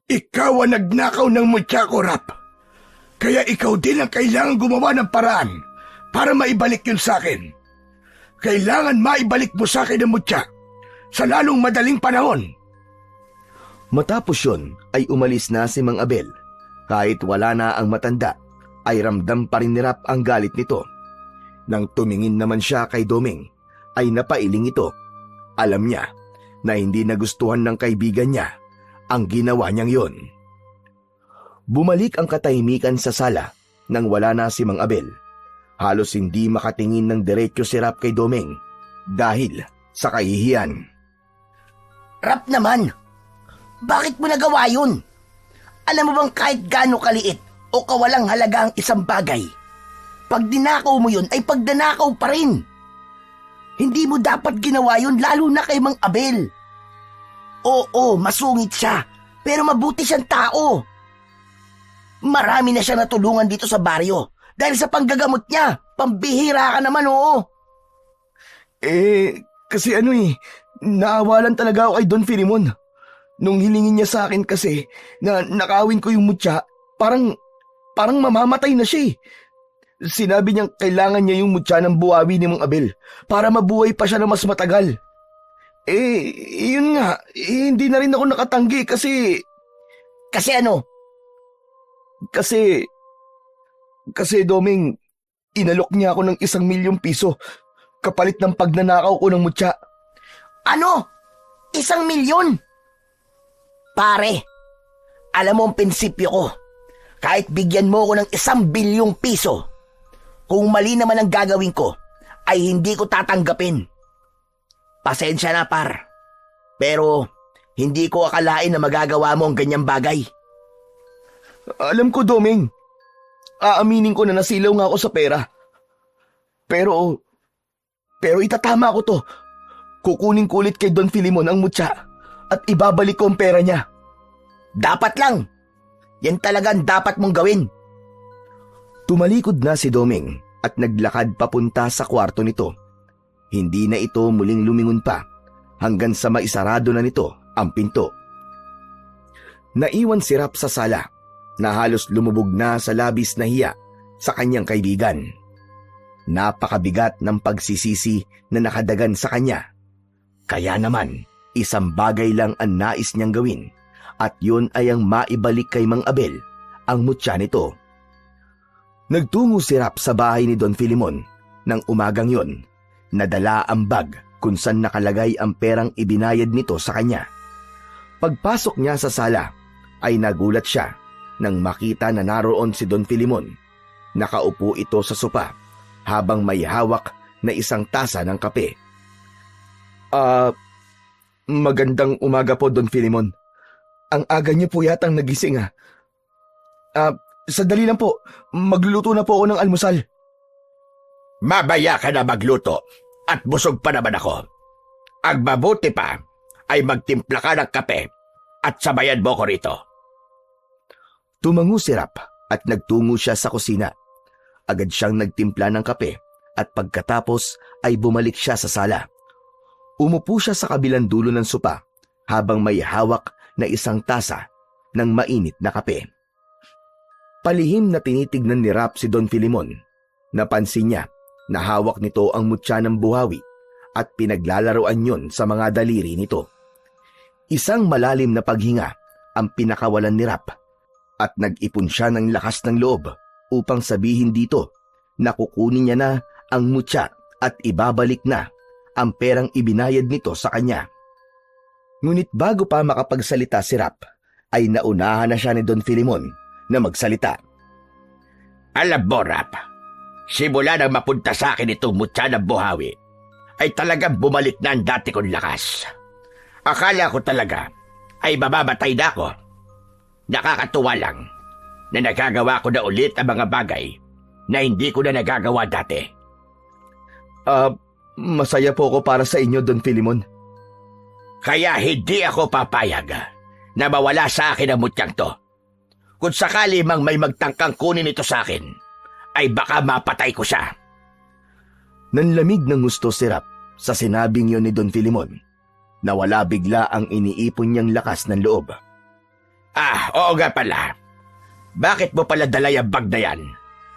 Ikaw ang nagnakaw ng mutya ko, Rap. Kaya ikaw din ang kailangan gumawa ng paraan para maibalik yun sa akin. Kailangan maibalik mo sa akin ang mutya sa lalong madaling panahon. Matapos yun ay umalis na si Mang Abel. Kahit wala na ang matanda, ay ramdam pa rin ni Rap ang galit nito. Nang tumingin naman siya kay Doming, ay napailing ito. Alam niya na hindi nagustuhan ng kaibigan niya ang ginawa niyang yon. Bumalik ang katahimikan sa sala nang wala na si Mang Abel. Halos hindi makatingin ng diretso si Rap kay Doming dahil sa kahihiyan. Rap naman, bakit mo nagawa yun? Alam mo bang kahit gaano kaliit o kawalang halaga ang isang bagay, pag dinakaw mo yun ay pagdanakaw pa rin. Hindi mo dapat ginawa yun lalo na kay Mang Abel. Oo, masungit siya, pero mabuti siyang tao. Marami na siya natulungan dito sa baryo dahil sa panggagamot niya. Pambihira ka naman, oo. Kasi naawalan talaga ako kay Don Filimon. Nung hilingin niya sa akin kasi na nakawin ko yung mutya, parang mamamatay na siya eh. Sinabi niyang kailangan niya yung mutya ng buhawi ni Mang Abel para mabuhay pa siya na mas matagal. Yun nga, hindi na rin ako nakatanggi kasi... Kasi ano? Kasi Doming, inalok niya ako ng 1,000,000 piso kapalit ng pagnanakaw ko ng mutya. Ano? 1,000,000? Pare, alam mo ang prinsipyo ko. Kahit bigyan mo ko ng 1,000,000,000 piso, kung mali naman ang gagawin ko, ay hindi ko tatanggapin. Pasensya na, par. Pero hindi ko akalain na magagawa mo ang ganyang bagay. Alam ko, Doming. Aaminin ko na nasilaw nga ako sa pera. Pero itatama ko to. Kukunin ko ulit kay Don Filimon ang mutya at ibabalik ko ang pera niya. Dapat lang. Yan talagang dapat mong gawin. Tumalikod na si Doming at naglakad papunta sa kwarto nito. Hindi na ito muling lumingon pa hanggang sa maisarado na nito ang pinto. Naiwan si Rap sa sala na halos lumubog na sa labis na hiya sa kanyang kaibigan. Napakabigat ng pagsisisi na nakadagan sa kanya. Kaya naman, isang bagay lang ang nais niyang gawin at yun ay ang maibalik kay Mang Abel ang mutya nito. Nagtungo si Rap sa bahay ni Don Filimon nang umagang yon. Nadala ang bag kung saan nakalagay ang perang ibinayad nito sa kanya. Pagpasok niya sa sala, ay nagulat siya nang makita na naroon si Don Filimon. Nakaupo ito sa sopa habang may hawak na isang tasa ng kape. Magandang umaga po, Don Filimon. Ang aga niyo po yatang nagising ha. Sandali lang po, magluluto na po ako ng almusal. Mabaya ka na magluto at busog pa naman ako. Ang mabuti pa ay magtimpla ka ng kape at sabayan mo ko rito. Tumango si Rap at nagtungo siya sa kusina. Agad siyang nagtimpla ng kape at pagkatapos ay bumalik siya sa sala. Umupo siya sa kabilang dulo ng sopa habang may hawak na isang tasa ng mainit na kape. Palihim na tinitignan ni Rap si Don Filimon. Napansin niya na hawak nito ang mutya ng buhawi at pinaglalaroan yon sa mga daliri nito. Isang malalim na paghinga ang pinakawalan ni Rap at nag-ipon siya ng lakas ng loob upang sabihin dito na kukunin niya na ang mutya at ibabalik na ang perang ibinayad nito sa kanya. Ngunit bago pa makapagsalita si Rap, ay naunahan na siya ni Don Filimon na magsalita. Alam mo, Rap, simula nang mapunta sa akin itong mutya ng buhawi, ay talagang bumalik na ang dati kong lakas. Akala ko talaga ay mamamatay na ako. Nakakatuwa lang na nagagawa ko na ulit ang mga bagay na hindi ko na nagagawa dati. Masaya po ako para sa inyo, Don Filimon. Kaya hindi ako papayag na mawala sa akin ang mutyang to. Kung sakali mang may magtangkang kunin ito sa akin, ay baka mapatay ko siya. Nanlamig ng gusto si Rap sa sinabing yon ni Don Filimon. Nawala bigla ang iniipon niyang lakas ng loob. Oo nga pala. Bakit mo pala dala yung bag na yan?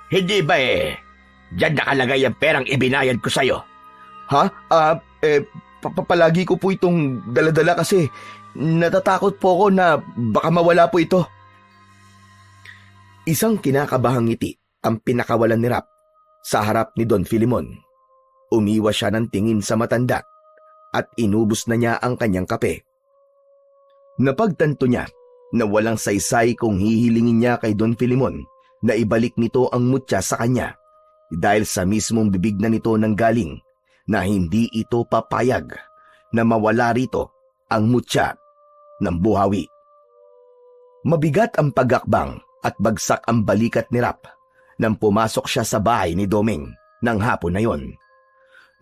Hindi ba diyan nakalagay ang perang ibinayad ko sa'yo? Palagi ko po itong daladala kasi natatakot po ako na baka mawala po ito. Isang kinakabahang ngiti ang pinakawalan ni Rap sa harap ni Don Filimon. Umiwas siya ng tingin sa matanda at inubos na niya ang kanyang kape. Napagtanto niya na walang saysay kung hihilingin niya kay Don Filimon na ibalik nito ang mutya sa kanya dahil sa mismong bibig na nito nanggaling na hindi ito papayag na mawala rito ang mutya ng buhawi. Mabigat ang pagakbang at bagsak ang balikat ni Rap nang pumasok siya sa bahay ni Doming ng hapon na yon.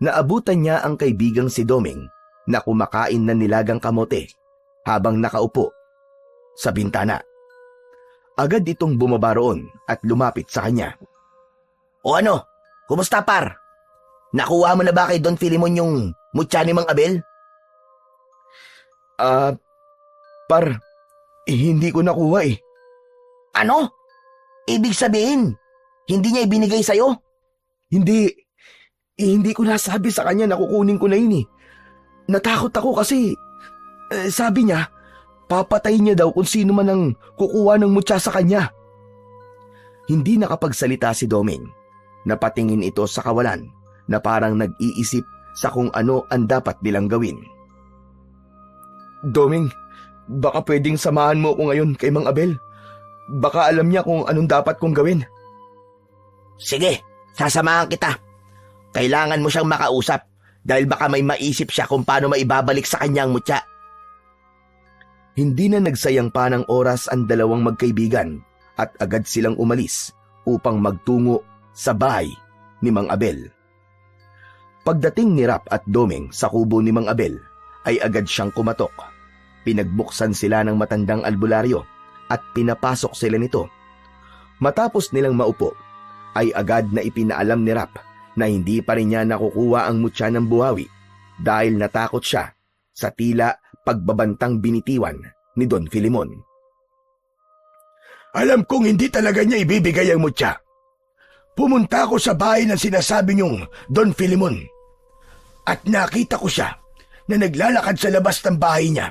Naabutan niya ang kaibigang si Doming na kumakain ng nilagang kamote habang nakaupo sa bintana. Agad itong bumaba roon at lumapit sa kanya. O ano? Kumusta, par? Nakuha mo na ba kay Don Filimon yung mutya ni Mang Abel? Hindi ko nakuha eh. Ano? Ibig sabihin, hindi niya ibinigay sa'yo? Hindi ko nasabi sa kanya na kukunin ko na yun eh. Natakot ako kasi sabi niya, papatayin niya daw kung sino man ang kukuha ng mutya sa kanya. Hindi nakapagsalita si Doming. Napatingin ito sa kawalan na parang nag-iisip sa kung ano ang dapat nilang gawin. Doming, baka pwedeng samahan mo ko ngayon kay Mang Abel. Baka alam niya kung anong dapat kong gawin. Sige, sasamahan kita. Kailangan mo siyang makausap dahil baka may maisip siya kung paano maibabalik sa kanyang mutya. Hindi na nagsayang pa ng oras ang dalawang magkaibigan at agad silang umalis upang magtungo sa bahay ni Mang Abel. Pagdating ni Rap at Doming sa kubo ni Mang Abel, ay agad siyang kumatok. Pinagbuksan sila ng matandang albularyo at pinapasok sila nito. Matapos nilang maupo, ay agad na ipinaalam ni Rap na hindi pa rin niya nakukuha ang mutya ng buhawi dahil natakot siya sa tila pagbabantang binitiwan ni Don Filimon. Alam kong hindi talaga niya ibibigay ang mutya. Pumunta ako sa bahay ng sinasabi niyong Don Filimon at nakita ko siya na naglalakad sa labas ng bahay niya.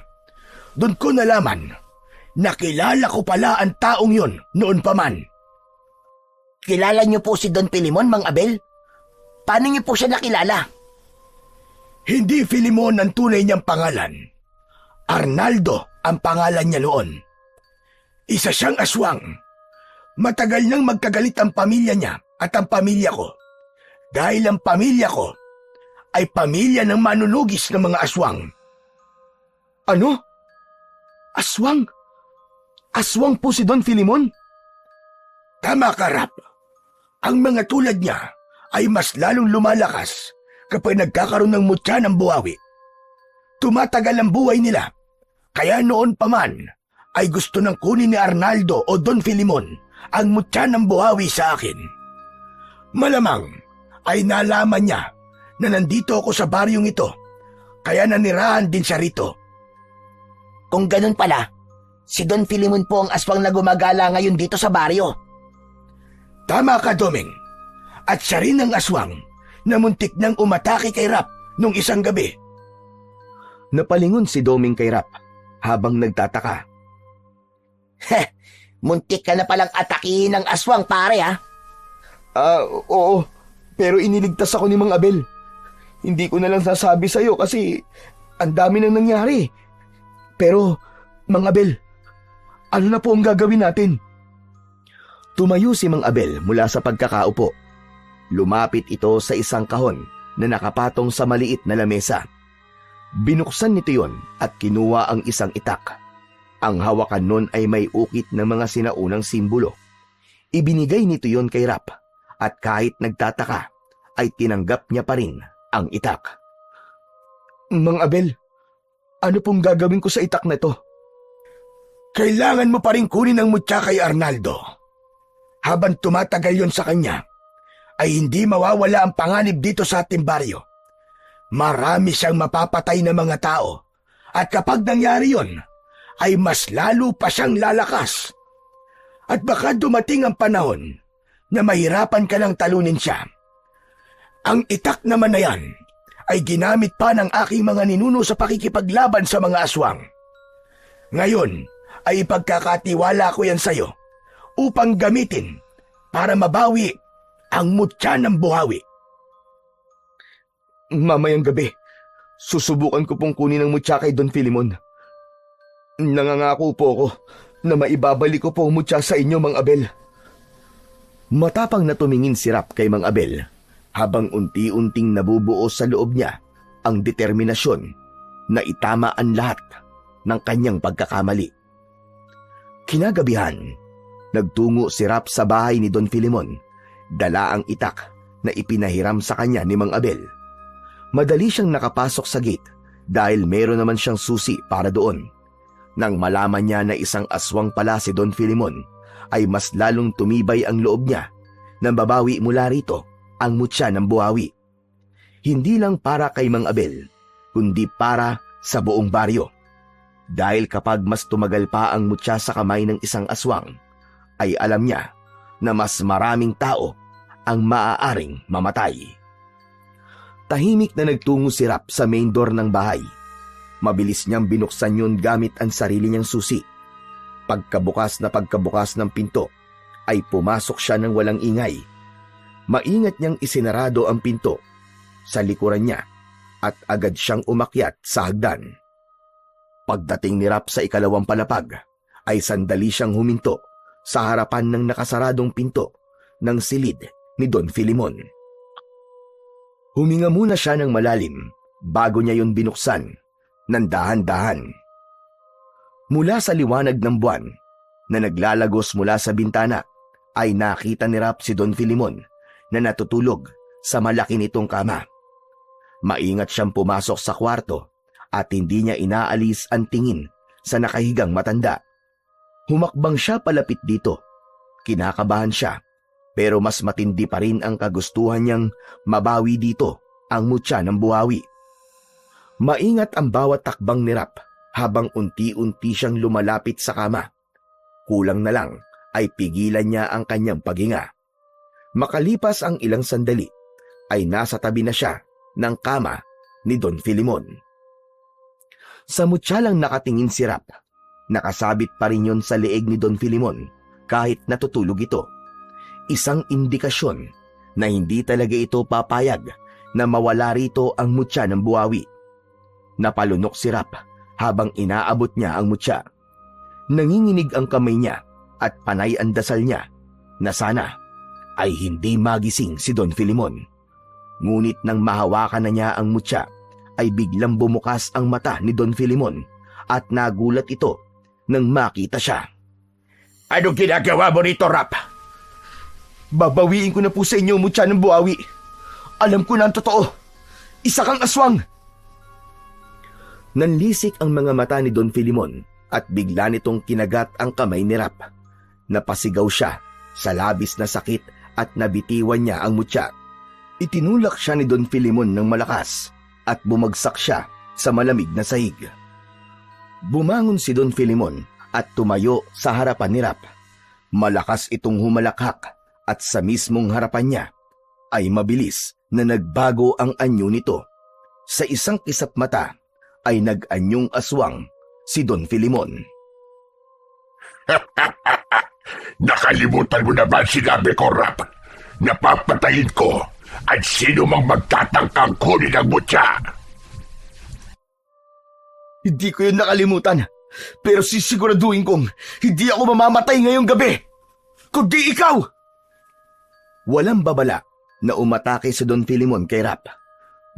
Doon ko nalaman na kilala ko pala ang taong yon noon pa man. Kilala niyo po si Don Filimon, Mang Abel? Paano niyo po siya nakilala? Hindi Filimon ang tunay niyang pangalan. Arnaldo ang pangalan niya noon. Isa siyang aswang. Matagal nang magkagalit ang pamilya niya at ang pamilya ko. Dahil ang pamilya ko ay pamilya ng manunugis ng mga aswang. Ano? Aswang? Aswang po si Don Filimon? Tama ka, Rap. Ang mga tulad niya ay mas lalong lumalakas kapag nagkakaroon ng mutya ng buhawi. Tumatagal ang buhay nila, kaya noon pa man ay gusto nang kunin ni Arnaldo o Don Filimon ang mutya ng buhawi sa akin. Malamang ay nalaman niya na nandito ako sa baryong ito, kaya nanirahan din siya rito. Kung ganun pala, si Don Filimon po ang aswang na gumagala ngayon dito sa baryo. Tama ka, Doming. At siya rin ang aswang na muntik nang umatake kay Rap nung isang gabi. Napalingon si Doming kay Rap habang nagtataka. Heh, muntik ka na palang atakihin ng aswang, pare, ha? Oo. Pero iniligtas ako ni Mang Abel. Hindi ko na lang sasabi sa'yo kasi ang dami nang nangyari. Pero, Mang Abel, ano na po ang gagawin natin? Tumayo si Mang Abel mula sa pagkakaupo. Lumapit ito sa isang kahon na nakapatong sa maliit na lamesa. Binuksan nito yon at kinuha ang isang itak. Ang hawakan nun ay may ukit ng mga sinaunang simbolo. Ibinigay nito yon kay Rap at kahit nagtataka ay tinanggap niya pa rin ang itak. Mang Abel, ano pong gagawin ko sa itak na ito? Kailangan mo pa rin kunin ang mutya kay Arnaldo. Habang tumatagal yon sa kanya, ay hindi mawawala ang panganib dito sa ating baryo. Marami siyang mapapatay na mga tao, at kapag nangyari yon, ay mas lalo pa siyang lalakas. At baka dumating ang panahon na mahirapan ka ng talunin siya. Ang itak naman na yan ay ginamit pa ng aking mga ninuno sa pakikipaglaban sa mga aswang. Ngayon ay ipagkakatiwala ko yan sa'yo upang gamitin para mabawi ang mutya ng buhawi. Mamayang gabi, susubukan ko pong kunin ang mutya kay Don Filimon. Nangangako po ako na maibabalik ko po ang mutya sa inyo, Mang Abel. Matapang na tumingin si Rap kay Mang Abel habang unti-unting nabubuo sa loob niya ang determinasyon na itama ang lahat ng kanyang pagkakamali. Kinagabihan, nagtungo si Rap sa bahay ni Don Filimon, dala ang itak na ipinahiram sa kanya ni Mang Abel. Madali siyang nakapasok sa gate dahil meron naman siyang susi para doon. Nang malaman niya na isang aswang pala si Don Filimon, ay mas lalong tumibay ang loob niya na babawi mula rito ang mutya ng buhawi. Hindi lang para kay Mang Abel, kundi para sa buong baryo. Dahil kapag mas tumagal pa ang mutya sa kamay ng isang aswang, ay alam niya na mas maraming tao ang maaaring mamatay. Tahimik na nagtungo si Rap sa main door ng bahay. Mabilis niyang binuksan yun gamit ang sarili niyang susi. Pagkabukas ng pinto, ay pumasok siya ng walang ingay. Maingat niyang isinarado ang pinto sa likuran niya at agad siyang umakyat sa hagdan. Pagdating ni Rap sa ikalawang palapag, ay sandali siyang huminto sa harapan ng nakasaradong pinto ng silid ni Don Filimon. Huminga muna siya ng malalim bago niya yun binuksan ng dahan-dahan. Mula sa liwanag ng buwan na naglalagos mula sa bintana ay nakita ni Rap si Don Filimon na natutulog sa malaki nitong kama. Maingat siyang pumasok sa kwarto at hindi niya inaalis ang tingin sa nakahigang matanda. Humakbang siya palapit dito. Kinakabahan siya, pero mas matindi pa rin ang kagustuhan niyang mabawi dito ang mutya ng buhawi. Maingat ang bawat takbang ni Rap habang unti-unti siyang lumalapit sa kama. Kulang na lang ay pigilan niya ang kanyang paghinga. Makalipas ang ilang sandali, ay nasa tabi na siya ng kama ni Don Filimon. Sa mutya lang nakatingin si Rap. Nakasabit pa rin yun sa leeg ni Don Filimon kahit natutulog ito. Isang indikasyon na hindi talaga ito papayag na mawala rito ang mutya ng buhawi. Napalunok si Rap habang inaabot niya ang mutya. Nanginginig ang kamay niya at panay ang dasal niya na sana ay hindi magising si Don Filimon. Ngunit nang mahawakan na niya ang mutya, ay biglang bumukas ang mata ni Don Filimon at nagulat ito nang makita siya. Anong ginagawa mo rito, Rap? Babawiin ko na po sa inyo ang mutya ng buhawi. Alam ko na ang totoo. Isa kang aswang! Nanlisik ang mga mata ni Don Filimon at bigla nitong kinagat ang kamay ni Rap. Napasigaw siya sa labis na sakit at nabitiwan niya ang mutya. Itinulak siya ni Don Filimon ng malakas at bumagsak siya sa malamig na sahig. Bumangon si Don Filimon at tumayo sa harapan ni Rap. Malakas itong humalakhak at sa mismong harapan niya ay mabilis na nagbago ang anyo nito. Sa isang kisap mata ay nag-anyong aswang si Don Filimon. Nakalimutan mo na ba sinabi ko, Rap? Napapatayin ko at sino mang magtatangkang kunin ang mutya. Hindi ko yun nakalimutan, pero sisiguraduhin kong hindi ako mamamatay ngayong gabi, kundi ikaw! Walang babala na umatake si Don Filimon kay Rap.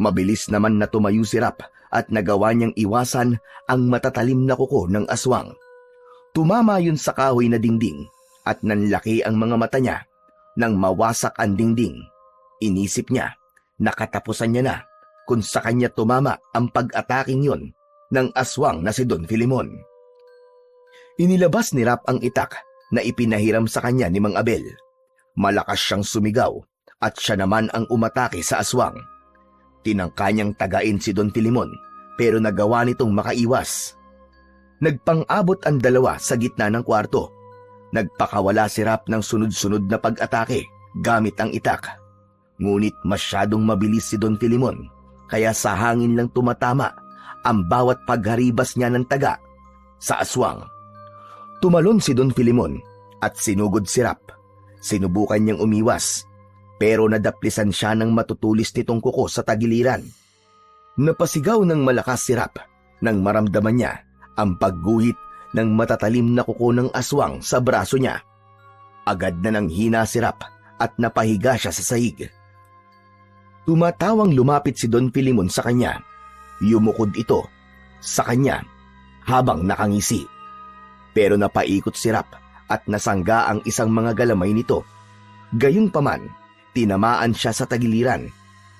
Mabilis naman na tumayo si Rap at nagawa niyang iwasan ang matatalim na kuko ng aswang. Tumama yun sa kahoy na dingding at nanlaki ang mga mata niya. Nang mawasak ang dingding, inisip niya na katapusan niya na kung sa kanya tumama ang pag-ataking yun ng aswang na si Don Filimon. Inilabas ni Rap ang itak na ipinahiram sa kanya ni Mang Abel. Malakas siyang sumigaw at siya naman ang umatake sa aswang. Tinangka niyang tagain si Don Filimon pero nagawa nitong makaiwas. Nagpang-abot ang dalawa sa gitna ng kwarto. Nagpakawala si Rap ng sunod-sunod na pag-atake gamit ang itak. Ngunit masyadong mabilis si Don Filimon kaya sa hangin lang tumatama ang bawat pagharibas niya ng taga sa aswang. Tumalon si Don Filimon at sinugod si Rap. Sinubukan niyang umiwas pero nadaplisan siya ng matutulis nitong kuko sa tagiliran. Napasigaw ng malakas si Rap nang maramdaman niya ang pagguhit ng matatalim na kuko ng aswang sa braso niya. Agad na nang hina si Rap at napahiga siya sa sahig. Tumatawang lumapit si Don Filimon sa kanya. Yumukod ito sa kanya habang nakangisi. Pero napaikot si Rap at nasangga ang isang mga galamay nito. Gayunpaman, tinamaan siya sa tagiliran.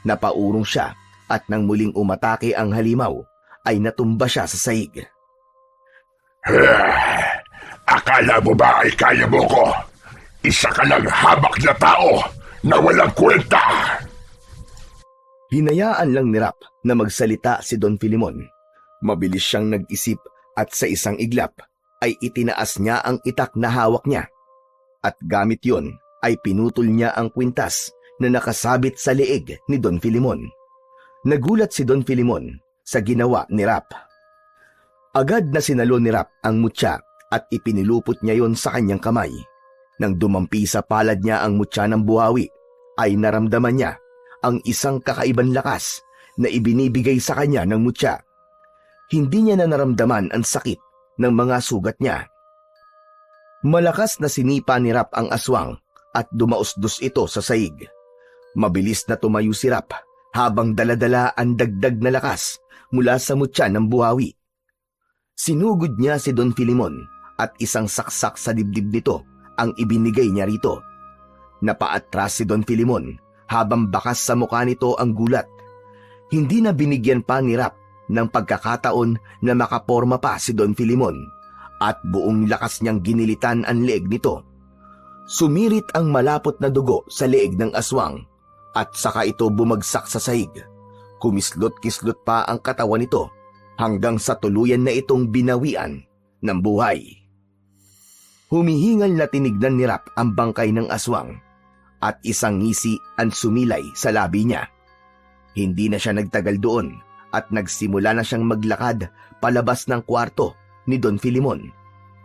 Napaurong siya at nang muling umatake ang halimaw, ay natumba siya sa sahig. Akala mo ba ay kaya mo ko? Isa ka lang habak na tao na walang kwenta! Hinayaan lang ni Rap na magsalita si Don Filimon. Mabilis siyang nag-isip at sa isang iglap ay itinaas niya ang itak na hawak niya. At gamit yon ay pinutol niya ang kwintas na nakasabit sa leeg ni Don Filimon. Nagulat si Don Filimon sa ginawa ni Rap. Agad na sinalo ni Rap ang mutya at ipinilupot niya yon sa kanyang kamay. Nang dumampi sa palad niya ang mutya ng buhawi, ay naramdaman niya ang isang kakaibang lakas na ibinibigay sa kanya ng mutya. Hindi niya na naramdaman ang sakit ng mga sugat niya. Malakas na sinipa ni Rap ang aswang at dumausdos ito sa sahig. Mabilis na tumayo si Rap habang daladala ang dagdag na lakas mula sa mutya ng buhawi. Sinugod niya si Don Filimon at isang saksak sa dibdib nito ang ibinigay niya rito. Napaatras si Don Filimon habang bakas sa mukha nito ang gulat. Hindi na binigyan pa ni Rap ng pagkakataon na makaporma pa si Don Filimon at buong lakas niyang ginilitan ang leeg nito. Sumirit ang malapot na dugo sa leeg ng aswang at saka ito bumagsak sa sahig. Kumislot-kislot pa ang katawan nito hanggang sa tuluyan na itong binawian ng buhay. Humihingal na tinignan ni Rap ang bangkay ng aswang at isang ngisi ang sumilay sa labi niya. Hindi na siya nagtagal doon at nagsimula na siyang maglakad palabas ng kwarto ni Don Filimon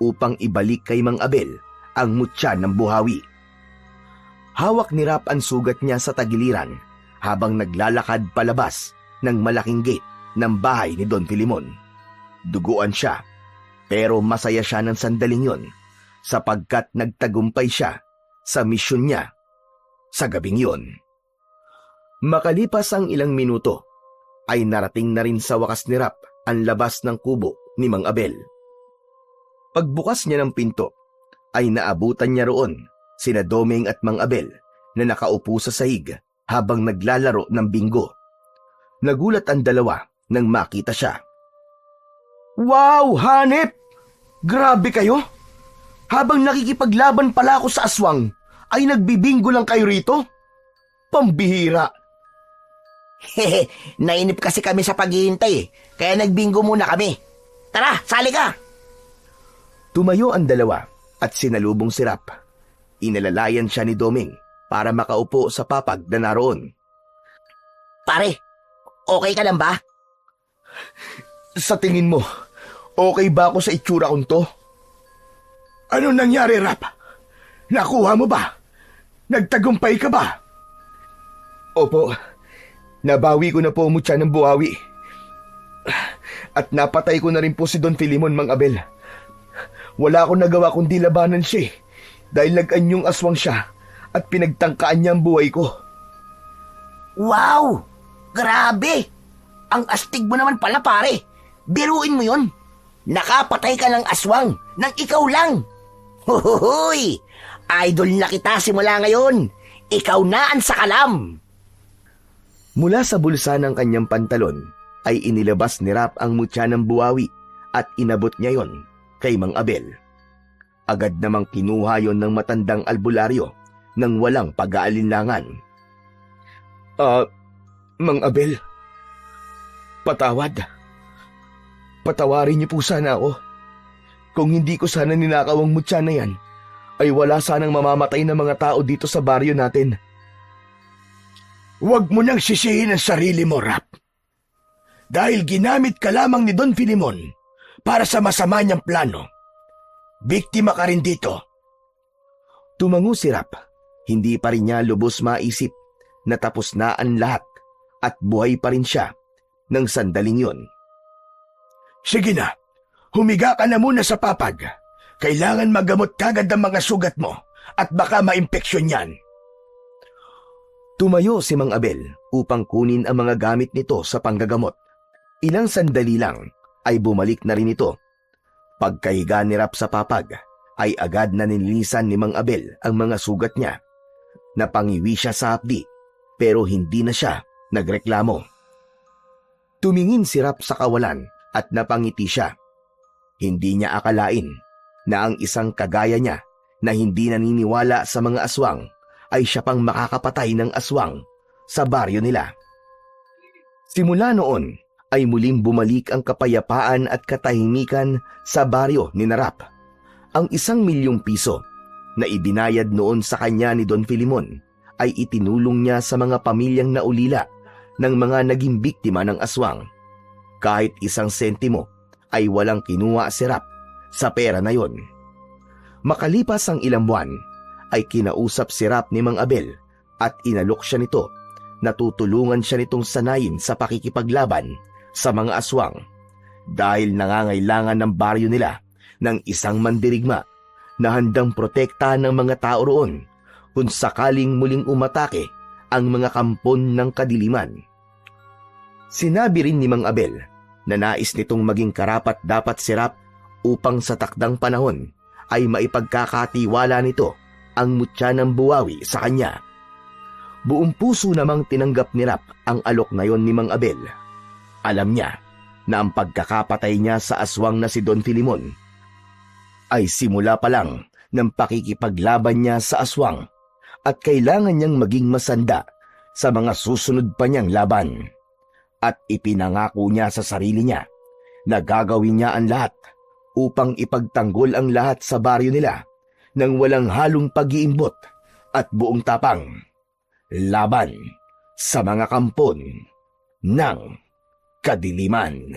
upang ibalik kay Mang Abel ang mutya ng buhawi. Hawak ni Rap ang sugat niya sa tagiliran habang naglalakad palabas ng malaking gate ng bahay ni Don Filimon. Duguan siya Pero masaya siya ng sandaling yon sapagkat nagtagumpay siya sa misyon niya sa gabing yon. Makalipas ang ilang minuto, ay narating na rin sa wakas ni Rap ang labas ng kubo ni Mang Abel. Pagbukas niya ng pinto, ay naabutan niya roon sina Domeng at Mang Abel na nakaupo sa sahig habang naglalaro ng bingo. Nagulat ang dalawa nang makita siya. "Wow, hanep! Grabe kayo! Habang nakikipaglaban pala ako sa aswang, ay nagbibingo lang kayo rito? Pambihira!" Hehe, nainip kasi kami sa paghihintay kaya nagbingo muna kami. Tara, sali ka! Tumayo ang dalawa at sinalubong si Rap. Inalalayan siya ni Domeng para makaupo sa papag na naroon. Pare, okay ka lang ba? Sa tingin mo, okay ba ako sa itsura kong to? Ano nangyari, Rap? Nakuha mo ba? Nagtagumpay ka ba? Opo, nabawi ko na po ang mutya ng buhawi. At napatay ko na rin po si Don Filimon, Mang Abel. Wala akong nagawa kundi labanan siya dahil nag-anyong aswang siya at pinagtangkaan niya ang buhay ko. Wow! Grabe! Ang astig mo naman pala, pare. Biruin mo yun. Nakapatay ka ng aswang nang ikaw lang. Huhuhuy! Idol na kita simula ngayon. Ikaw na ang sakalam. Mula sa bulsa ng kanyang pantalon ay inilabas ni Rap ang mutya ng buhawi at inabot niya yon kay Mang Abel. Agad namang kinuha yon ng matandang albularyo nang walang pag-aalinlangan. Mang Abel, patawad. Patawarin niyo po sana ako. Kung hindi ko sana ninakaw ang mutya na yan, ay wala sanang mamamatay na mga tao dito sa baryo natin. Huwag mo nang sisihin ang sarili mo, Rap. Dahil ginamit ka lamang ni Don Filimon para sa masama niyang plano. Biktima ka rin dito. Tumango si Rap. Hindi pa rin niya lubos maisip na tapos na ang lahat at buhay pa rin siya ng sandaling yon. Sige na, humiga ka na muna sa papag. Kailangan magamot kagad ang mga sugat mo at baka maimpeksyon yan. Tumayo si Mang Abel upang kunin ang mga gamit nito sa panggagamot. Ilang sandali lang ay bumalik na rin ito. Pagkahiga ni Rap sa papag ay agad na nilinisan ni Mang Abel ang mga sugat niya. Napangiwi siya sa hapdi pero hindi na siya nagreklamo. Tumingin si Rap sa kawalan at napangiti siya. Hindi niya akalain na ang isang kagaya niya na hindi naniniwala sa mga aswang ay siya pang makakapatay ng aswang sa baryo nila. Simula noon ay muling bumalik ang kapayapaan at katahimikan sa baryo ni Rap. Ang 1,000,000 piso na ibinayad noon sa kanya ni Don Filimon ay itinulong niya sa mga pamilyang naulila ng mga naging biktima ng aswang. Kahit 1 sentimo ay walang kinuha si Rap sa pera na yon. Makalipas ang ilang buwan, ay kinausap si Rap ni Mang Abel at inalok siya nito na tutulungan siya nitong sanayin sa pakikipaglaban sa mga aswang dahil nangangailangan ng baryo nila ng isang mandirigma na handang protektahan ng mga tao roon kung sakaling muling umatake ang mga kampon ng kadiliman. Sinabi rin ni Mang Abel na nais nitong maging karapat-dapat si Rap upang sa takdang panahon ay maipagkakatiwala nito ang mutya ng buhawi sa kanya. Buong puso namang tinanggap ni Rap ang alok na yon ni Mang Abel. Alam niya na ang pagkakapatay niya sa aswang na si Don Filimon ay simula pa lang ng pakikipaglaban niya sa aswang at kailangan niyang maging masanda sa mga susunod pa niyang laban. At ipinangako niya sa sarili niya na gagawin niya ang lahat upang ipagtanggol ang lahat sa baryo nila nang walang halong pag-iimbot at buong tapang laban sa mga kampon ng kadiliman.